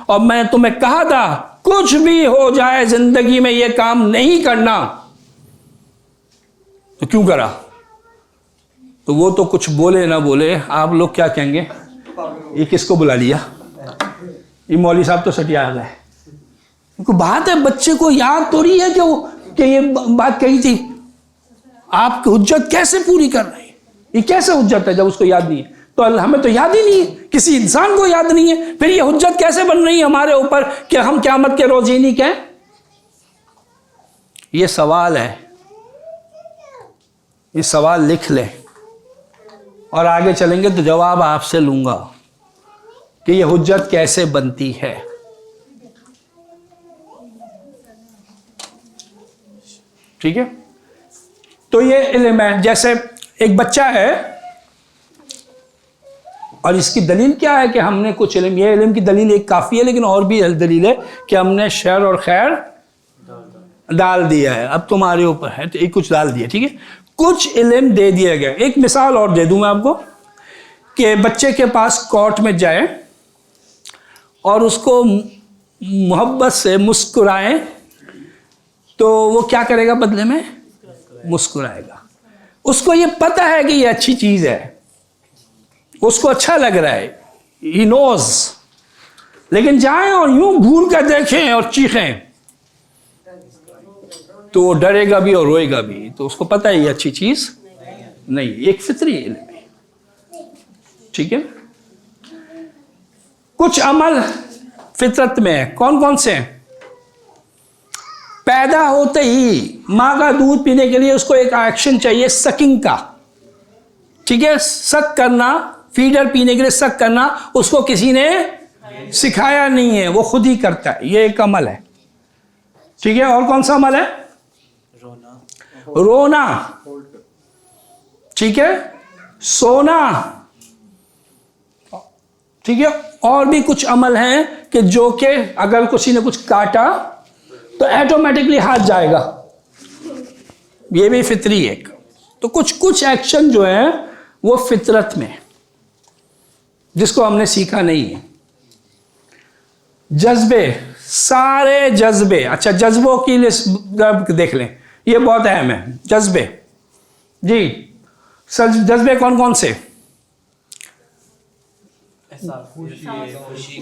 और मैंने तुम्हें कहा था कुछ भी हो जाए जिंदगी में ये काम नहीं करना, तो क्यों करा? तो वो तो कुछ बोले ना बोले, आप लोग क्या कहेंगे, ये किसको बुला लिया, ये मौलवी साहब तो सटिया आ गए। उनको बात है, बच्चे को याद तो नहीं है कि ये बात कही थी। आप हुज्जत कैसे पूरी कर रहे हैं? ये कैसे हुज्जत है जब उसको याद नहीं है? तो हमें तो याद ही नहीं है, किसी इंसान को याद नहीं है, फिर ये हुज्जत कैसे बन रही है हमारे ऊपर कि हम क़यामत के रोज ही नहीं कहें? ये सवाल है, ये सवाल लिख लें और आगे चलेंगे तो जवाब आपसे लूंगा कि ये हुज्जत कैसे बनती है। ठीक है, तो ये इल्म है। जैसे एक बच्चा है और इसकी दलील क्या है कि हमने कुछ इल्म, ये इल्म की दलील एक काफ़ी है, लेकिन और भी दलील है कि हमने शर और खैर डाल दिया है, अब तुम्हारे ऊपर है, तो एक कुछ डाल दिया। ठीक है, कुछ इल्म दे दिया गया। एक मिसाल और दे दूं मैं आपको कि बच्चे के पास कोर्ट में जाए और उसको मोहब्बत से मुस्कुराएं, तो वो क्या करेगा बदले में? मुस्कुराएगा। उसको ये पता है कि ये अच्छी चीज है, उसको अच्छा लग रहा है, ही नोज। लेकिन जाएं और यूं घूर कर देखें और चीखें तो वो डरेगा भी और रोएगा भी। तो उसको पता है ये अच्छी चीज नहीं, एक फितरी इल्म है। ठीक है, कुछ अमल फितरत में है। कौन कौन से हैं? पैदा होते ही माँ का दूध पीने के लिए उसको एक एक्शन चाहिए सकिंग का। ठीक है, सक करना, फीडर पीने के लिए सक करना उसको किसी ने सिखाया नहीं है, वो खुद ही करता है, ये एक अमल है। ठीक है, और कौन सा अमल है? रोना। ठीक है, सोना। ठीक है, और भी कुछ अमल हैं कि जो कि अगर किसी ने कुछ काटा तो ऑटोमेटिकली हाथ जाएगा, ये भी फितरी है। तो कुछ एक्शन जो है वो फितरत में, जिसको हमने सीखा नहीं है। जज्बे, सारे जज्बे। अच्छा, जज्बों की लिस्ट देख लें, ये बहुत अहम है। जज्बे जी, सर जज्बे कौन कौन से?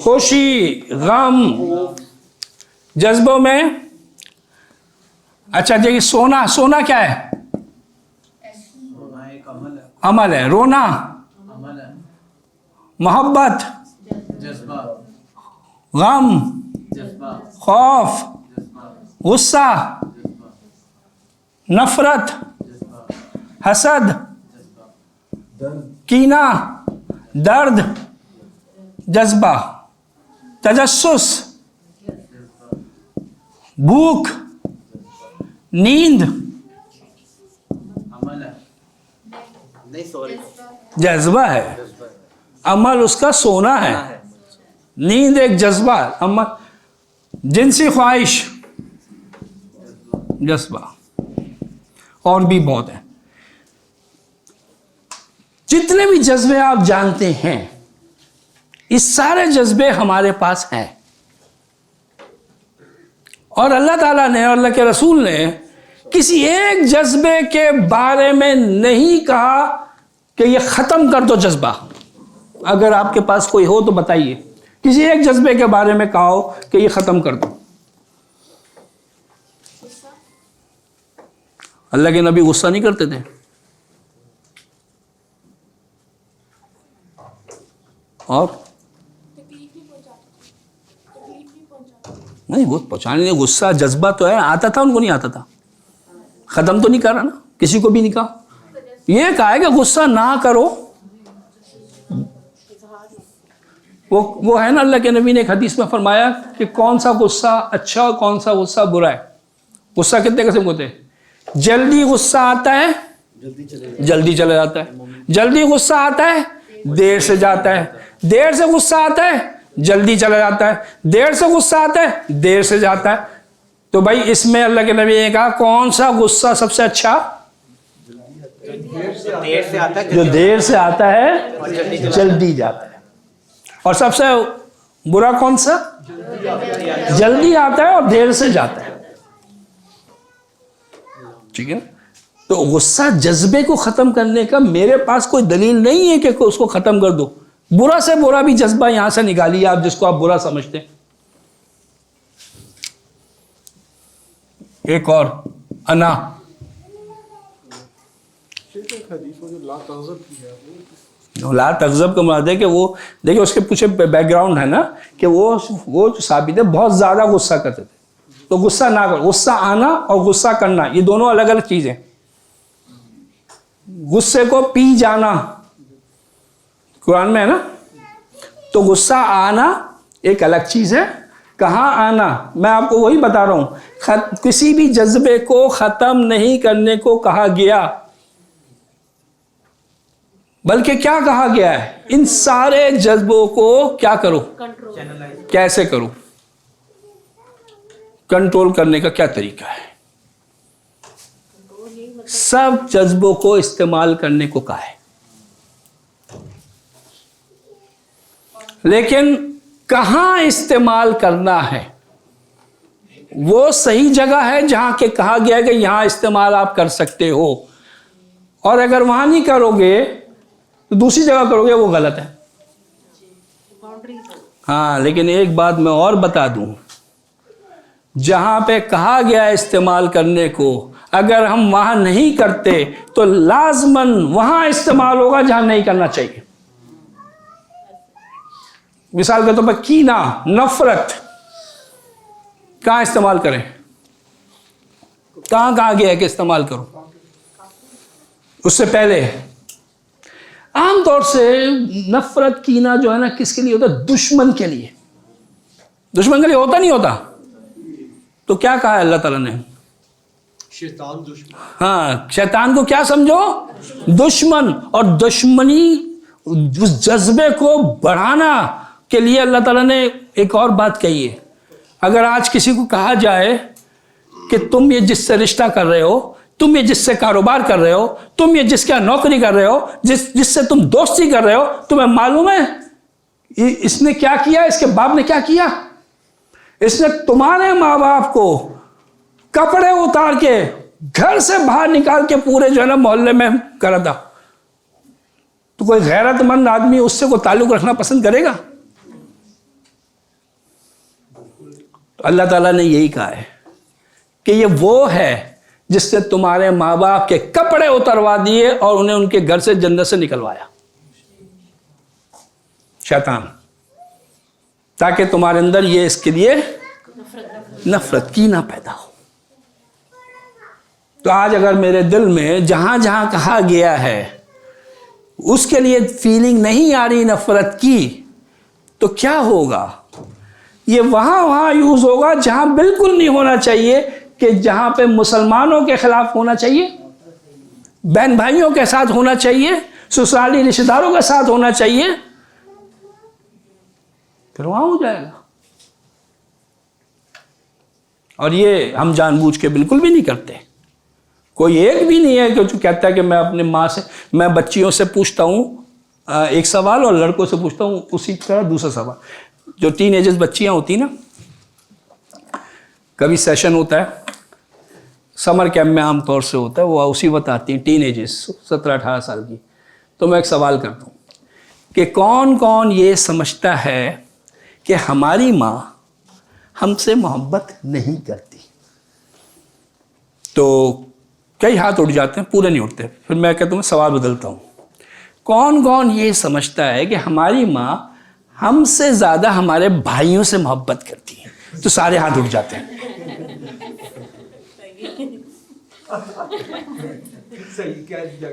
खुशी, गम, जज्बों में। अच्छा जी, सोना, सोना क्या है? अमल है। रोना, मोहब्बत, गम, खौफ, गुस्सा, नफरत, हसद, कीना, दर्द, जज्बा, तजस्सुस, भूख, नींद, जज्बा है। अमल उसका सोना है, नींद एक जज्बा है। अमल जिनसी ख्वाहिश, जज्बा, और भी बहुत है। जितने भी जज्बे आप जानते हैं, इस सारे जज्बे हमारे पास हैं। और अल्लाह ताला ने और अल्लाह के रसूल ने किसी एक जज्बे के बारे में नहीं कहा कि ये ख़त्म कर दो जज्बा। अगर आपके पास कोई हो तो बताइए, किसी एक जज्बे के बारे में कहा हो कि ये ख़त्म कर दो। अल्लाह के नबी गुस्सा नहीं करते थे। और नहीं, वो पहुंचाने नहीं, गुस्सा जज्बा तो है, आता था उनको, नहीं आता था। ख़त्म तो नहीं करा ना, किसी को भी नहीं कहा। ये कहा है कि गुस्सा ना करो। वो है ना, अल्लाह के नबी ने एक हदीस में फरमाया कि कौन सा गुस्सा अच्छा और कौन सा गुस्सा बुरा है। गुस्सा कितने किस्म के होते हैं? जल्दी गुस्सा आता है, जल्दी चला जाता है। जल्दी गुस्सा आता है, देर से जाता है। देर से गुस्सा आता है, जल्दी चला जाता है। देर से गुस्सा आता है, देर से जाता है। तो भाई इसमें अल्लाह के नबी ने कहा कौन सा गुस्सा सबसे अच्छा? जो देर से आता है, जल्दी जाता है। और सबसे बुरा कौन सा? जल्दी आता है और देर से जाता है। ठीक है ना? तो गुस्सा जज्बे को खत्म करने का मेरे पास कोई दलील नहीं है कि उसको खत्म कर दो। बुरा से बुरा भी जज्बा यहां से निकालिए आप, जिसको आप बुरा समझते हैं। एक और अना, ला तगज़ब का मुराद है कि वो देखिए उसके पीछे बैकग्राउंड है ना, कि वो जो साबित है बहुत ज्यादा गुस्सा करते थे। तो गुस्सा ना करो, गुस्सा आना और गुस्सा करना ये दोनों अलग अलग चीजें। गुस्से को पी जाना कुरान में है ना, तो गुस्सा आना एक अलग चीज है। कहाँ आना, मैं आपको वही बता रहा हूं। किसी भी जज्बे को खत्म नहीं करने को कहा गया, बल्कि क्या कहा गया है? इन सारे जज्बों को क्या करो, कैसे करो, कंट्रोल करने का क्या तरीका है। सब जज्बों को इस्तेमाल करने को कहा है, लेकिन कहां इस्तेमाल करना है वो सही जगह है जहां के कहा गया है कि यहां इस्तेमाल आप कर सकते हो। और अगर वहां नहीं करोगे तो दूसरी जगह करोगे, वो गलत है। हाँ, लेकिन एक बात मैं और बता दूं, जहां पे कहा गया है इस्तेमाल करने को, अगर हम वहां नहीं करते तो लाजमन वहां इस्तेमाल होगा जहां नहीं करना चाहिए। मिसाल के तौर पर कीना, नफरत, कहां इस्तेमाल करें? कहां कहा गया है कि इस्तेमाल करो? उससे पहले आमतौर से नफरत, कीना जो है ना, किसके लिए होता है? दुश्मन के लिए। दुश्मन के लिए होता नहीं होता? तो क्या कहा है अल्लाह ताला ने? शैतान दुश्मन। हाँ, शैतान को क्या समझो? दुश्मन। और दुश्मनी उस जज्बे को बढ़ाना के लिए अल्लाह ताला ने एक और बात कही है। अगर आज किसी को कहा जाए कि तुम ये जिससे रिश्ता कर रहे हो, तुम ये जिससे कारोबार कर रहे हो, तुम ये जिसका नौकरी कर रहे हो, जिससे तुम दोस्ती कर रहे हो, तुम्हें मालूम है इसने क्या किया? इसके बाप ने क्या किया? इसने तुम्हारे माँ बाप को कपड़े उतार के घर से बाहर निकाल के पूरे जो है ना मोहल्ले में करा था, तो कोई गैरतमंद आदमी उससे को ताल्लुक रखना पसंद करेगा? तो अल्लाह ताला ने यही कहा है कि ये वो है जिससे तुम्हारे माँ बाप के कपड़े उतरवा दिए और उन्हें उनके घर से जन्नत से निकलवाया, शैतान, ताकि तुम्हारे अंदर ये इसके लिए नफरत की ना पैदा हो। तो आज अगर मेरे दिल में जहां जहां कहा गया है उसके लिए फीलिंग नहीं आ रही नफरत की, तो क्या होगा? ये वहां यूज होगा जहां बिल्कुल नहीं होना चाहिए, कि जहां पे मुसलमानों के खिलाफ होना चाहिए, बहन भाइयों के साथ होना चाहिए, ससुराली रिश्तेदारों के साथ होना चाहिए, फिर वहां हो जाएगा। और ये हम जानबूझ के बिल्कुल भी नहीं करते। कोई एक भी नहीं है कि जो कहता है कि मैं अपने माँ से, मैं बच्चियों से पूछता हूँ एक सवाल और लड़कों से पूछता हूँ उसी तरह दूसरा सवाल। जो टीनेजर्स बच्चियाँ होती ना, कभी सेशन होता है समर कैंप में, आमतौर से होता है, वो उसी वक्त आती हैं टीनेजर्स 17-18 साल की। तो मैं एक सवाल करता हूँ कि कौन कौन ये समझता है कि हमारी माँ हमसे मोहब्बत नहीं करती? तो कई हाथ उठ जाते हैं, पूरे नहीं उठते। फिर मैं कहता हूँ सवाल बदलता हूँ, कौन कौन ये समझता है कि हमारी माँ हमसे ज़्यादा हमारे भाइयों से मोहब्बत करती है? तो सारे हाथ उठ जाते हैं।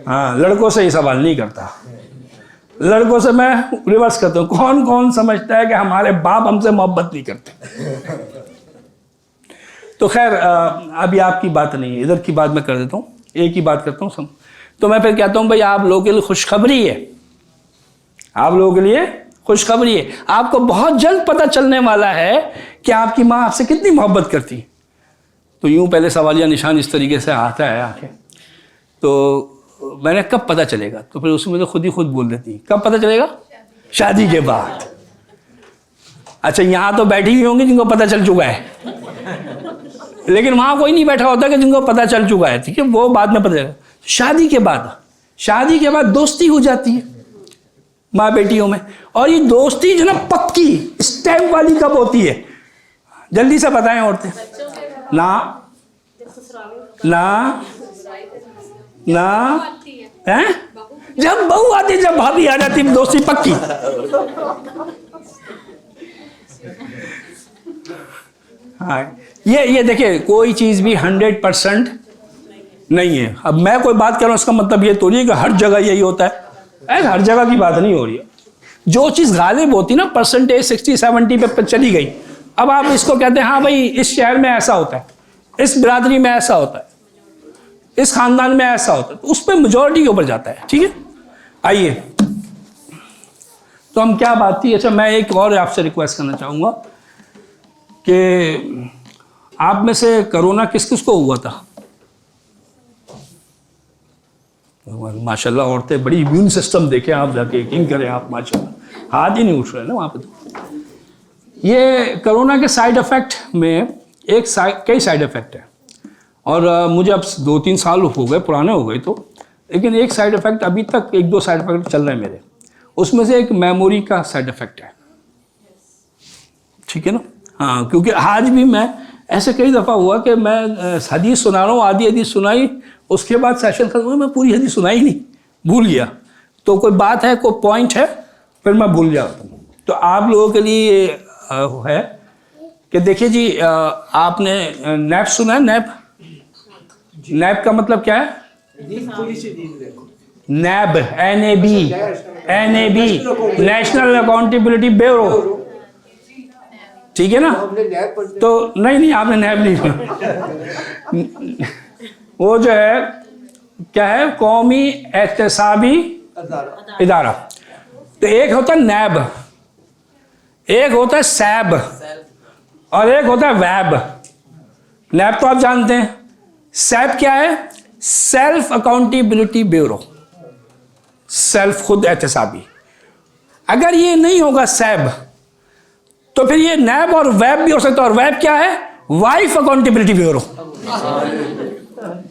हाँ, लड़कों से ये सवाल नहीं करता, लड़कों से मैं रिवर्स करता हूँ, कौन कौन समझता है कि हमारे बाप हमसे मोहब्बत नहीं करते? तो खैर अभी आपकी बात नहीं है, इधर की बात मैं कर देता हूँ, एक ही बात करता हूँ। तो मैं फिर कहता हूँ भाई आप लोगों के लिए खुशखबरी है, आप लोगों के लिए खुशखबरी है, आपको बहुत जल्द पता चलने वाला है कि आपकी माँ आपसे कितनी मोहब्बत करती। तो यूं पहले सवालिया निशान इस तरीके से आता है आके, तो मैंने कब पता चलेगा? तो फिर उसमें तो खुद ही खुद बोल देती, कब पता चलेगा? शादी के बाद। अच्छा, यहाँ तो बैठी हुई होंगी जिनको पता चल चुका है, लेकिन वहाँ कोई नहीं बैठा होता कि जिनको पता चल चुका है, ठीक है, वो बाद में पता चलेगा। शादी के बाद, शादी के बाद दोस्ती हो जाती है माँ बेटियों में, और ये दोस्ती जो ना पक्की स्टैम्प वाली कब होती है? जल्दी से बताएं औरतें। ना ना ना हैं? जब बहू आती, जब भाभी आ जाती, दोस्ती पक्की। हाँ, ये देखिए, कोई चीज़ भी 100% नहीं है। अब मैं कोई बात कर रहा हूँ, इसका मतलब ये तो नहीं है कि हर जगह यही होता है। हर जगह की बात नहीं हो रही है। जो चीज़ गालिब होती ना, परसेंटेज 60-70 पे चली गई, अब आप इसको कहते हैं हाँ भाई इस शहर में ऐसा होता है, इस बिरादरी में ऐसा होता है, इस खानदान में ऐसा होता है, तो उस पर मेजॉरिटी के ऊपर जाता है। ठीक है, आइए, तो हम क्या बात थी? अच्छा, मैं एक और आपसे रिक्वेस्ट करना चाहूँगा कि आप में से कोरोना किस किस को हुआ था? माशाल्लाह, औरतें बड़ी इम्यून सिस्टम देखें आप, जाके यकीन करें आप, माशाल्लाह, हाथ ही नहीं उठ रहे ना वहाँ पे। तो ये कोरोना के साइड इफ़ेक्ट में कई साइड इफ़ेक्ट है, और मुझे अब 2-3 साल हो गए, पुराने हो गए तो, लेकिन एक साइड इफ़ेक्ट अभी तक, 1-2 साइड इफ़ेक्ट चल रहे हैं मेरे। उसमें से एक मेमोरी का साइड इफ़ेक्ट है, ठीक है ना? हाँ, क्योंकि आज भी मैं ऐसे कई दफ़ा हुआ कि मैं हदीस सुना रहा हूँ, आधी हदीस सुनाई, उसके बाद सेशन खत्म हुआ, मैं पूरी हदीस सुनाई नहीं, भूल गया। तो कोई बात है, कोई पॉइंट है, फिर मैं भूल जाता हूँ। तो आप लोगों के लिए है कि देखिए जी, आपने नैप सुना है? नैप का मतलब क्या है? नैब, NAB, नेशनल अकाउंटेबिलिटी ब्यूरो, ठीक है ना? तो नहीं, आपने नैब नहीं सुना। वो जो है क्या है? कौमी एहतसाबी इदारा। तो एक होता है नैब, एक होता है सैब, और एक होता है वैब। नैब तो आप जानते हैं, सैब क्या है? सेल्फ अकाउंटेबिलिटी ब्यूरो, सेल्फ, खुद एहतसाबी। अगर ये नहीं होगा सैब, तो फिर ये नैब और वैब भी हो सकता है। और वैब क्या है? Wife accountability bureau.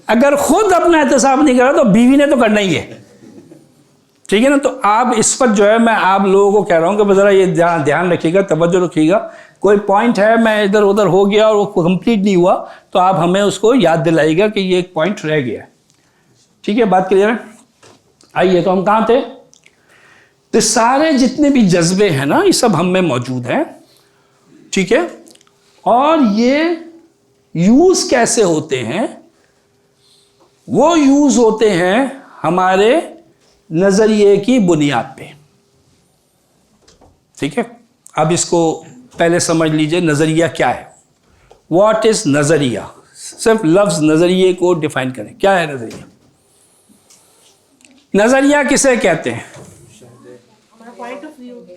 अगर खुद अपना एहतसाब नहीं करा तो बीवी ने तो करना ही है, ठीक है ना। तो आप इस पर जो है, मैं आप लोगों को कह रहा हूँ कि ज़रा ये ध्यान रखिएगा, तवज्जो रखिएगा। कोई पॉइंट है मैं इधर उधर हो गया और वो कंप्लीट नहीं हुआ, तो आप हमें उसको याद दिलाइएगा कि ये एक पॉइंट रह गया, ठीक है। बात क्लियर है? आइए, तो हम कहाँ थे? तो सारे जितने भी जज्बे हैं ना, ये सब हम में मौजूद हैं, ठीक है। और ये यूज कैसे होते हैं? वो यूज होते हैं हमारे नजरिए की बुनियाद पे, ठीक है। अब इसको पहले समझ लीजिए, नजरिया क्या है। व्हाट इज नजरिया? सिर्फ लफ्ज नजरिए को डिफाइन करें, क्या है नजरिया? नजरिया किसे कहते हैं?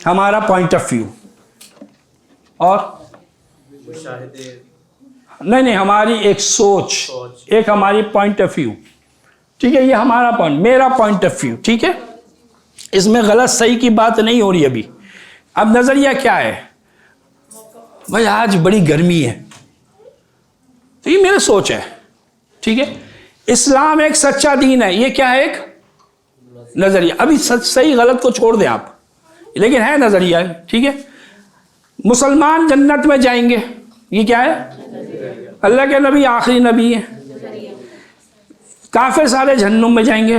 हमारा पॉइंट ऑफ व्यू। और नहीं, हमारी एक सोच, एक हमारी पॉइंट ऑफ व्यू, ठीक है। ये हमारा पॉइंट, मेरा पॉइंट ऑफ व्यू, ठीक है। इसमें गलत सही की बात नहीं हो रही अभी। अब नजरिया क्या है? भाई आज बड़ी गर्मी है, तो ये मेरी सोच है, ठीक है। इस्लाम एक सच्चा दीन है, ये क्या है? एक नजरिया। अभी सही गलत को छोड़ दें आप, लेकिन है नजरिया, ठीक है। मुसलमान जन्नत में जाएंगे, ये क्या है? अल्लाह के नबी आखिरी नबी है। काफिर सारे जहन्नुम में जाएंगे।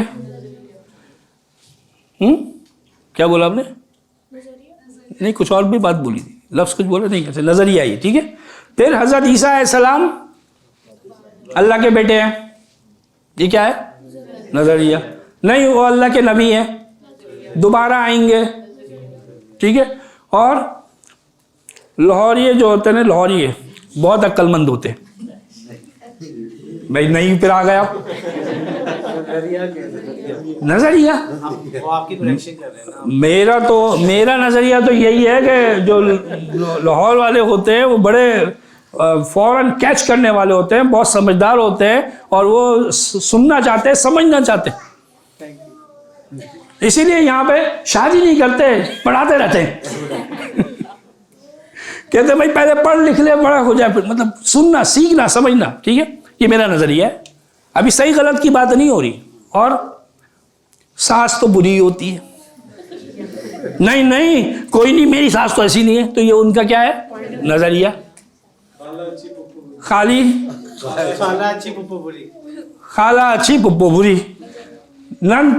क्या बोला आपने? नहीं, कुछ और भी बात बोली थी, लफ्ज कुछ बोला नहीं, ऐसे नजरिया ही, ठीक है। फिर हजरत ईसा अलैहिस्सलाम अल्लाह के बेटे हैं, ये क्या है? नजरिया। नहीं, वो अल्लाह के नबी हैं, दोबारा आएंगे, ठीक है। और लाहौरिये जो होते हैं ना, लाहौरिये बहुत अक्लमंद होते हैं। भाई नहीं, फिर आ गया आप नजरिया। वो आपकी प्रेडिक्शन कर रहे हैं ना। मेरा नजरिया तो यही है कि जो लाहौर वाले होते हैं वो बड़े फौरन कैच करने वाले होते हैं, बहुत समझदार होते हैं, और वो सुनना चाहते हैं, समझना चाहते हैं। इसीलिए यहाँ पे शादी नहीं करते, पढ़ाते रहते हैं। कहते भाई पहले पढ़ लिख ले, बड़ा हो जाए, फिर मतलब सुनना, सीखना, समझना, ठीक है। ये मेरा नजरिया है। अभी सही गलत की बात नहीं हो रही। और सास तो बुरी होती है, नहीं कोई नहीं, मेरी सास तो ऐसी नहीं है, तो ये उनका क्या है? नजरिया। खाला अच्छी पुप्पो बुरी, नन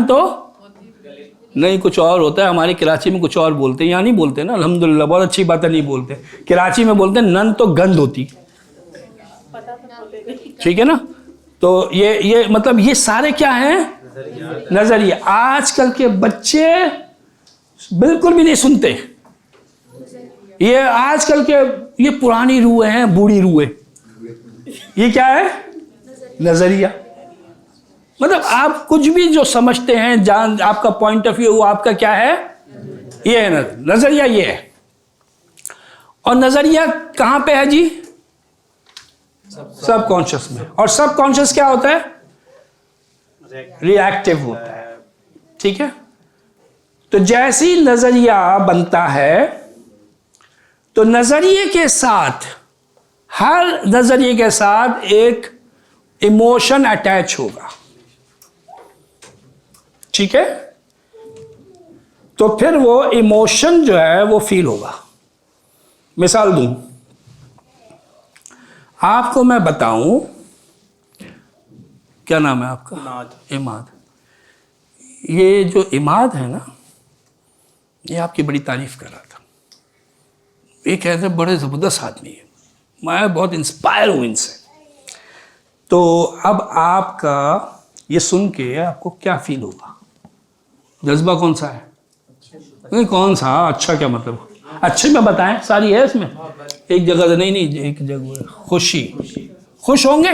तो नहीं, कुछ और होता है। हमारे कराची में कुछ और बोलते हैं, यहाँ नहीं बोलते ना, अल्हम्दुलिल्लाह, बहुत अच्छी बात है, नहीं बोलते। कराची में बोलते हैं नन तो गंद होती, ठीक है ना। तो ये मतलब ये सारे क्या हैं? नजरिया। आजकल के बच्चे बिल्कुल भी नहीं सुनते। ये आजकल के ये पुरानी रूहें हैं, बूढ़ी रूहें। ये क्या है? नजरिया। मतलब आप कुछ भी जो समझते हैं, जान, आपका पॉइंट ऑफ व्यू, आपका क्या है? ये है नजरिया, ये है। और नजरिया कहां पे है जी? सबकॉन्शियस में। और सबकॉन्शियस क्या होता है? रिएक्टिव होता है, ठीक है। तो जैसी नजरिया बनता है, तो नजरिए के साथ, हर नजरिए के साथ एक इमोशन अटैच होगा, ठीक है। तो फिर वो इमोशन जो है वो फील होगा। मिसाल दूं आपको, मैं बताऊं, क्या नाम है आपका? इमाद। ये जो इमाद है ना, ये आपकी बड़ी तारीफ कर रहा था। ये कहते हैं बड़े ज़बरदस्त आदमी है, मैं बहुत इंस्पायर हूँ इनसे। तो अब आपका ये सुन के आपको क्या फील होगा? जज्बा कौन सा है? नहीं, कौन सा अच्छा? क्या मतलब अच्छे में बताएं, सारी है इसमें, एक जगह से नहीं, एक जगह खुशी, खुश होंगे,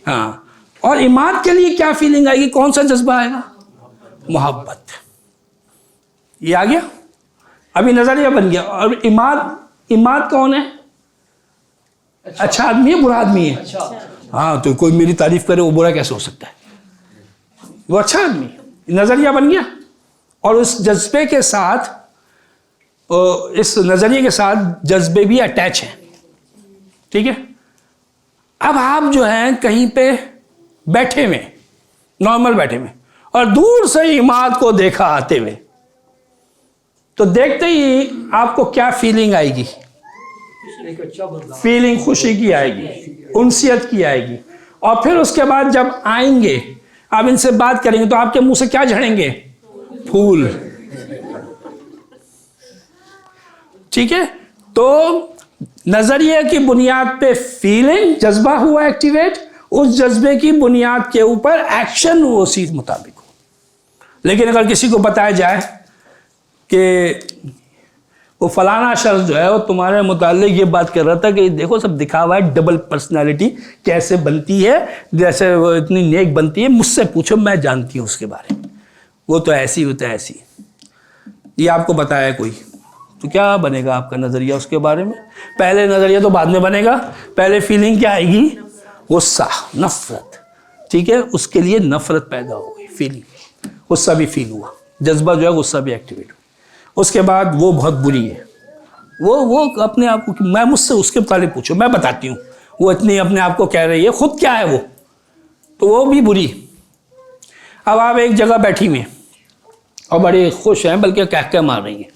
हाँ। और इमाद के लिए क्या फीलिंग आएगी? कौन सा जज्बा आएगा? मोहब्बत। ये आ गया, अभी नजरिया बन गया। और इमाद कौन है? अच्छा आदमी है, बुरा आदमी है? हाँ, तो कोई मेरी तारीफ करे वो बुरा कैसे हो सकता है? वो अच्छा आदमी, नजरिया बन गया। और उस जज्बे के साथ, इस नजरिए के साथ जज्बे भी अटैच हैं, ठीक है। अब आप जो हैं कहीं पे बैठे हुए, नॉर्मल बैठे हुए, और दूर से इमारत को देखा आते हुए, तो देखते ही आपको क्या फीलिंग आएगी? फीलिंग खुशी की आएगी, उनसियत की आएगी। और फिर उसके बाद जब आएंगे, आप इनसे बात करेंगे, तो आपके मुंह से क्या झड़ेंगे? फूल। ठीक है, तो नजरिए की बुनियाद पे फीलिंग, जज्बा हुआ एक्टिवेट, उस जज्बे की बुनियाद के ऊपर एक्शन उसी मुताबिक हो। लेकिन अगर किसी को बताया जाए कि वो फलाना शख्स जो है वो तुम्हारे मुतालिक ये बात कर रहा था कि देखो सब दिखावा है, डबल पर्सनालिटी कैसे बनती है, जैसे वो इतनी नेक बनती है, मुझसे पूछो, मैं जानती हूँ उसके बारे में, वो तो ऐसी होता है ऐसी, ये आपको बताया कोई, तो क्या बनेगा आपका नज़रिया उसके बारे में? पहले नज़रिया तो बाद में बनेगा, पहले फीलिंग क्या आएगी? गुस्सा, नफरत। ठीक है, उसके लिए नफरत पैदा हो गई, फीलिंग, गुस्सा भी फील हुआ, जज्बा जो है गुस्सा भी एक्टिवेट हुआ। उसके बाद वो बहुत बुरी है, वो अपने आप को, मैं मुझसे उसके मुताबिक पूछो, मैं बताती हूँ, वो इतनी अपने आप को कह रही है, खुद क्या है वो, तो वो भी बुरी। अब आप एक जगह बैठी हुई हैं और बड़ी खुश हैं, बल्कि कह मार रही हैं,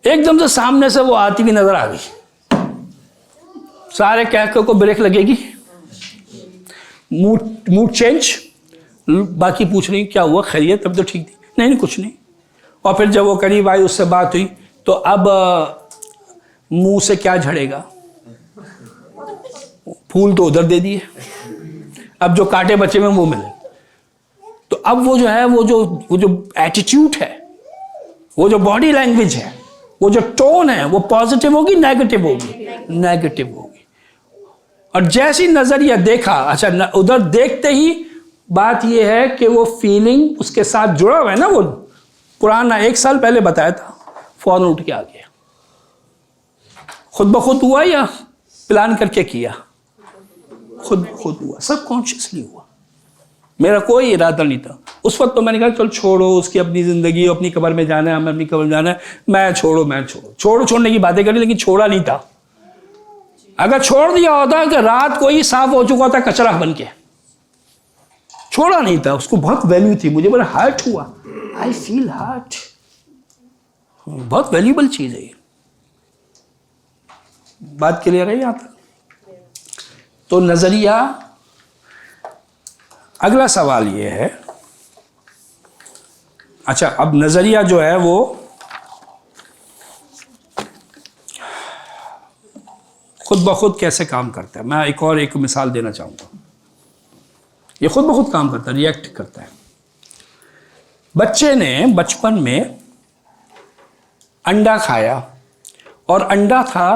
एकदम से सामने से वो आती हुई नजर आ गई, सारे कहकर को ब्रेक लगेगी, मूड चेंज, बाकी पूछ रही क्या हुआ, खैरियत, तब तो ठीक थी, नहीं कुछ नहीं। और फिर जब वो करीब आई, उससे बात हुई, तो अब मुंह से क्या झड़ेगा? फूल तो उधर दे दिए, अब जो कांटे बचे में वो मिले। तो अब वो जो है, वो जो एटीट्यूड है, वो जो बॉडी लैंग्वेज है, वो जो टोन है, वो पॉजिटिव होगी नेगेटिव होगी? नेगेटिव होगी। और जैसी नजरिया देखा, अच्छा उधर देखते ही बात ये है कि वो फीलिंग उसके साथ जुड़ा हुआ है ना, वो पुराना 1 साल पहले बताया था, फौरन उठ के आ गया। खुद ब खुद हुआ या प्लान करके किया? खुद हुआ, सब कॉन्शियसली हुआ, मेरा कोई इरादा नहीं था। उस वक्त तो मैंने कहा चल छोड़ो, उसकी अपनी ज़िंदगी, अपनी कब्र में जाना है, हमें अपनी कब्र में जाना है, मैं छोड़ने की बातें करी, लेकिन छोड़ा नहीं था। अगर छोड़ दिया होता कि रात को ही साफ हो चुका था कचरा बन के, छोड़ा नहीं था, उसको बहुत वैल्यू थी, मुझे बड़ा हर्ट हुआ, आई फील हर्ट, बहुत वैल्यूबल चीज़ है ये। बात क्लियर है यहाँ तक? तो नज़रिया, अगला सवाल ये है, अच्छा अब नज़रिया जो है वो खुद ब खुद कैसे काम करता है, मैं एक मिसाल देना चाहूँगा। ये खुद ब खुद काम करता है, रिएक्ट करता है। बच्चे ने बचपन में अंडा खाया और अंडा था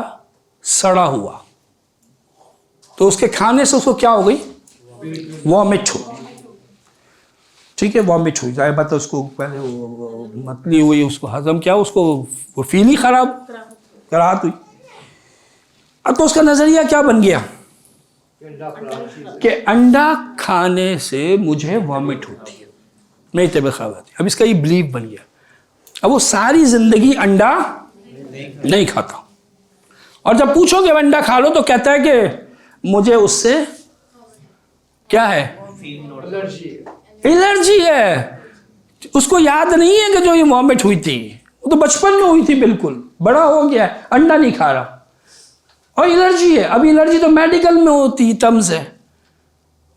सड़ा हुआ, तो उसके खाने से उसको क्या हो गई? वॉमिट हो। ठीक है, वॉमिट हुई, जाहिर बात है, उसको पहले वो मतली हुई, उसको हजम क्या, उसको वो फील ही खराब, कराहत हुई। अब तो उसका नजरिया क्या बन गया कि अंडा खाने से मुझे वॉमिट होती है, मेरी तबीयत खराब होती है। अब इसका ये बिलीव बन गया, अब वो सारी जिंदगी अंडा नहीं खाता, और जब पूछोगे अंडा खा लो तो कहता है कि मुझे उससे क्या है, एलर्जी है। उसको याद नहीं है कि जो ये वॉमिट हुई थी वो तो बचपन में हुई थी, बिल्कुल बड़ा हो गया है, अंडा नहीं खा रहा, और एलर्जी है। अब एलर्जी तो मेडिकल में होती टर्म्स है,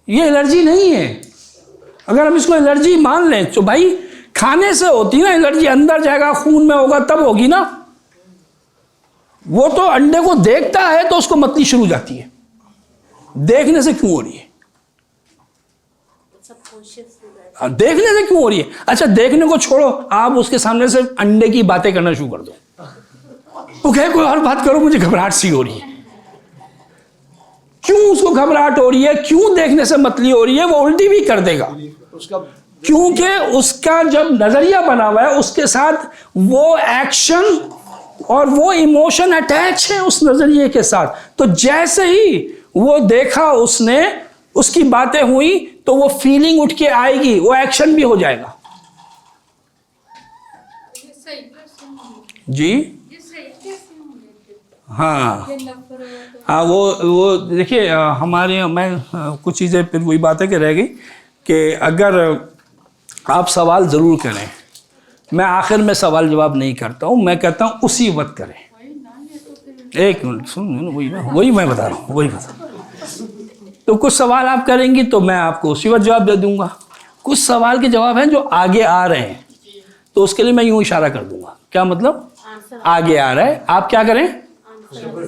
ये एलर्जी नहीं है। अगर हम इसको एलर्जी मान लें तो भाई खाने से होती ना एलर्जी, अंदर जाएगा, खून में होगा तब होगी ना। वो तो अंडे को देखता है तो उसको मतली शुरू हो जाती है, देखने से क्यों हो रही है? देखने से क्यों हो रही है? अच्छा देखने को छोड़ो, आप उसके सामने से अंडे की बातें करना शुरू कर दो, वो कहे कोई और बात करो, मुझे घबराहट सी हो रही है। क्यों उसको घबराहट हो रही है? क्यों देखने से मतली हो रही है? वो उल्टी भी कर देगा, क्योंकि उसका जब नजरिया बना हुआ है उसके साथ वो एक्शन और वो इमोशन अटैच है उस नजरिए के साथ। तो जैसे ही वो देखा उसने, उसकी बातें हुई, तो वो फीलिंग उठ के आएगी, वो एक्शन भी हो जाएगा। जी हाँ हाँ, वो देखिए हमारे मैं कुछ चीज़ें फिर वही बात है कि रह गई कि अगर आप सवाल ज़रूर करें, मैं आखिर में सवाल जवाब नहीं करता हूँ, मैं कहता हूँ उसी वक्त करें। एक मिनट सुन, वही मैं बता रहा हूँ, वही बता। तो कुछ सवाल आप करेंगी तो मैं आपको उसी वक्त जवाब दे दूंगा। कुछ सवाल के जवाब हैं जो आगे आ रहे हैं, तो उसके लिए मैं यूँ इशारा कर दूंगा। क्या मतलब? आगे आ रहा है, आप क्या करें?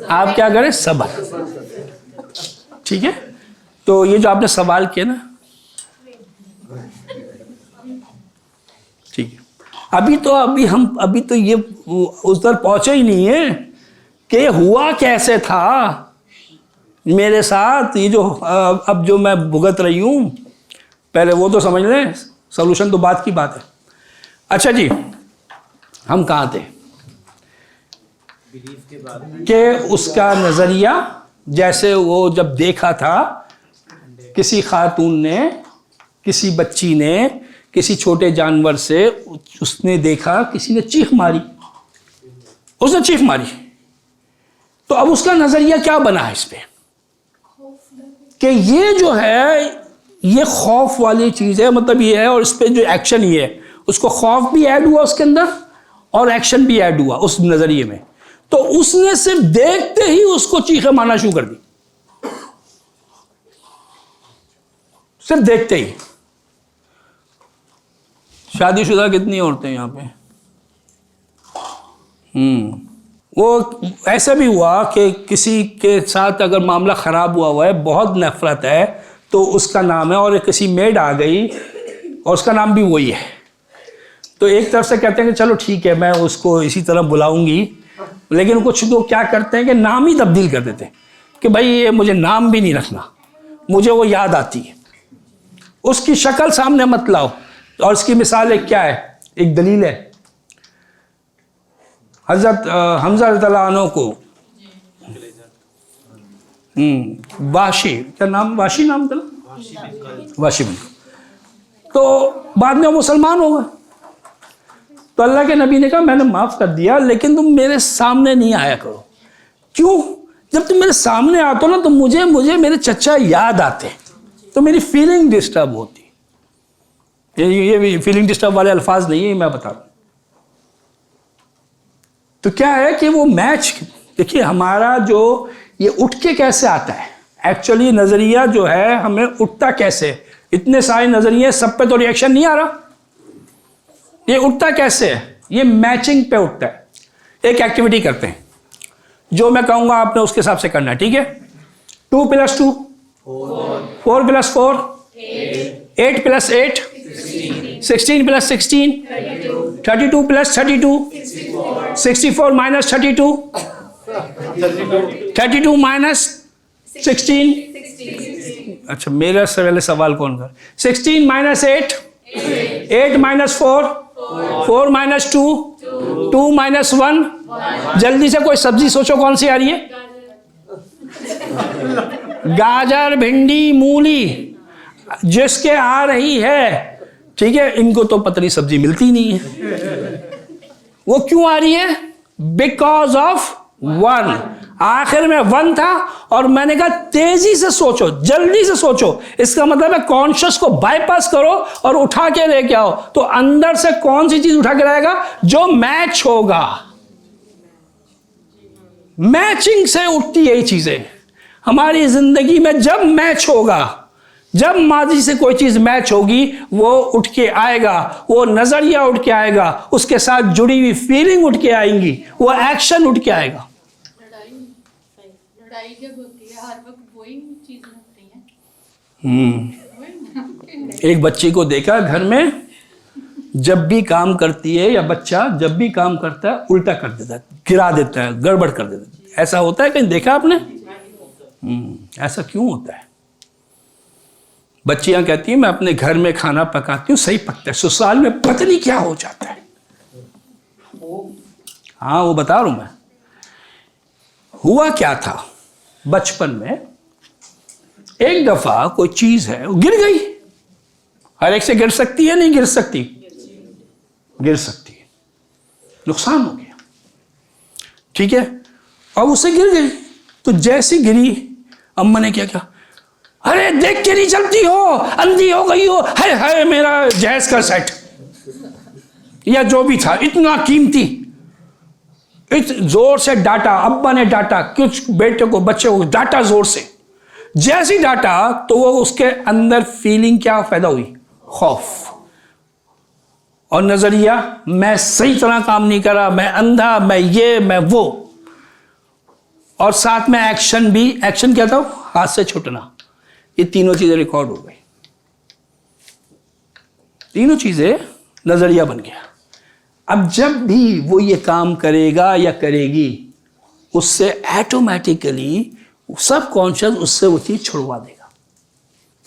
आप क्या करें? सबर। ठीक है, तो ये जो आपने सवाल किया ना, ठीक है, अभी तो ये उस तरह पहुंचे ही नहीं है कि ये हुआ कैसे था मेरे साथ। ये जो अब जो मैं भुगत रही हूं, पहले वो तो समझ लें, सॉल्यूशन तो बात की बात है। अच्छा जी, हम कहाँ थे? कि उसका नजरिया, जैसे वो जब देखा था किसी खातून ने, किसी बच्ची ने, किसी छोटे जानवर से, उसने देखा किसी ने चीख मारी, उसने चीख मारी, तो अब उसका नजरिया क्या बना है इस पे कि ये जो है ये खौफ वाली चीज है, मतलब ये है, और इस पे जो एक्शन ये है, उसको खौफ भी ऐड हुआ उसके अंदर और एक्शन भी ऐड हुआ उस नजरिए में। तो उसने सिर्फ देखते ही उसको चीखें मारना शुरू कर दी, सिर्फ देखते ही। शादीशुदा कितनी औरतें यहाँ पे? वो ऐसा भी हुआ कि किसी के साथ अगर मामला ख़राब हुआ है, बहुत नफरत है, तो उसका नाम है, और किसी मेड आ गई और उसका नाम भी वही है, तो एक तरफ से कहते हैं कि चलो ठीक है मैं उसको इसी तरह बुलाऊंगी, लेकिन कुछ लोग क्या करते हैं कि नाम ही तब्दील कर देते हैं कि भाई ये मुझे नाम भी नहीं रखना, मुझे वो याद आती है, उसकी शक्ल सामने मत लाओ। और इसकी मिसाल एक क्या है, एक दलील है, हजरत हमजा रज़ियल्लाहु अन्हु को वाशी, क्या नाम, वाशी नाम था ना, वाशी बिन, तो बाद में वो मुसलमान हो गए। तो अल्लाह के नबी ने कहा मैंने माफ़ कर दिया, लेकिन तुम मेरे सामने नहीं आया करो। क्यों? जब तुम मेरे सामने आते हो ना, तो मुझे मेरे चचा याद आते, तो मेरी फीलिंग डिस्टर्ब होती। ये भी फीलिंग डिस्टर्ब वाले अल्फाज नहीं है, मैं बता रहा हूँ। तो क्या है कि वो मैच, देखिए हमारा जो ये उठ के कैसे आता है, एक्चुअली नज़रिया जो है हमें उठता कैसे, इतने सारे नज़रिए, सब पे तो रिएक्शन नहीं आ रहा, ये उठता कैसे है? ये मैचिंग पे उठता है। एक एक्टिविटी करते हैं, जो मैं कहूँगा आपने उसके हिसाब से करना है, ठीक है? 2 + 2 4 + 4 8 + 8 16 + 16 32 + 32 64 - 32 32 - 16। अच्छा, मेरा पहले सवाल कौन कर? 16 - 8 8 - 4 4 - 2 2 - 1। जल्दी से कोई सब्जी सोचो कौन सी आ रही है? गाजर, भिंडी, मूली, जिसके आ रही है, ठीक है, इनको तो पतली सब्जी मिलती नहीं है। वो क्यों आ रही है? Because of 1। आखिर में 1 था, और मैंने कहा तेजी से सोचो, जल्दी से सोचो। इसका मतलब है कॉन्शियस को बाईपास करो और उठा के लेके आओ। तो अंदर से कौन सी चीज उठा के लाएगा? जो मैच होगा। मैचिंग से उठती यही चीजें हमारी जिंदगी में। जब मैच होगा, जब माजी से कोई चीज मैच होगी, वो उठ के आएगा, वो नजरिया उठ के आएगा, उसके साथ जुड़ी हुई फीलिंग उठ के आएंगी, वो एक्शन उठ के आएगा। लड़ाई जब होती है, हर वक्त वही चीजें होती हैं। एक बच्ची को देखा घर में, जब भी काम करती है, या बच्चा जब भी काम करता है उल्टा कर देता है, गिरा देता है, गड़बड़ कर देता है। ऐसा होता है, कहीं देखा आपने? ऐसा क्यों होता है? बच्चियां कहती हैं मैं अपने घर में खाना पकाती हूँ, सही पकता है, ससुराल में पता नहीं क्या हो जाता है। हाँ, वो बता रहा हूं मैं। हुआ क्या था, बचपन में एक दफा कोई चीज है वो गिर गई। हर एक से गिर सकती है, नहीं गिर सकती? गिर सकती है, नुकसान हो गया, ठीक है। अब उससे गिर गई। तो जैसी गिरी, अम्मा ने क्या किया, अरे देख के नहीं चलती हो, अंधी हो गई हो, हाय हाय मेरा जहेज का सेट या जो भी था इतना कीमती, इस जोर से डांटा, अब्बा ने डांटा, कुछ बेटे को बच्चे को डांटा जोर से। जैसी डांटा तो वो उसके अंदर फीलिंग क्या पैदा हुई, खौफ और नजरिया, मैं सही तरह काम नहीं करा, मैं अंधा, मैं ये मैं वो, और साथ में एक्शन भी। एक्शन क्या था, हाथ से छूटना। ये तीनों चीजें रिकॉर्ड हो गई, तीनों चीजें नजरिया बन गया। अब जब भी वो ये काम करेगा या करेगी, उससे ऑटोमेटिकली सब कॉन्शियस उससे वो चीज छुड़वा देगा।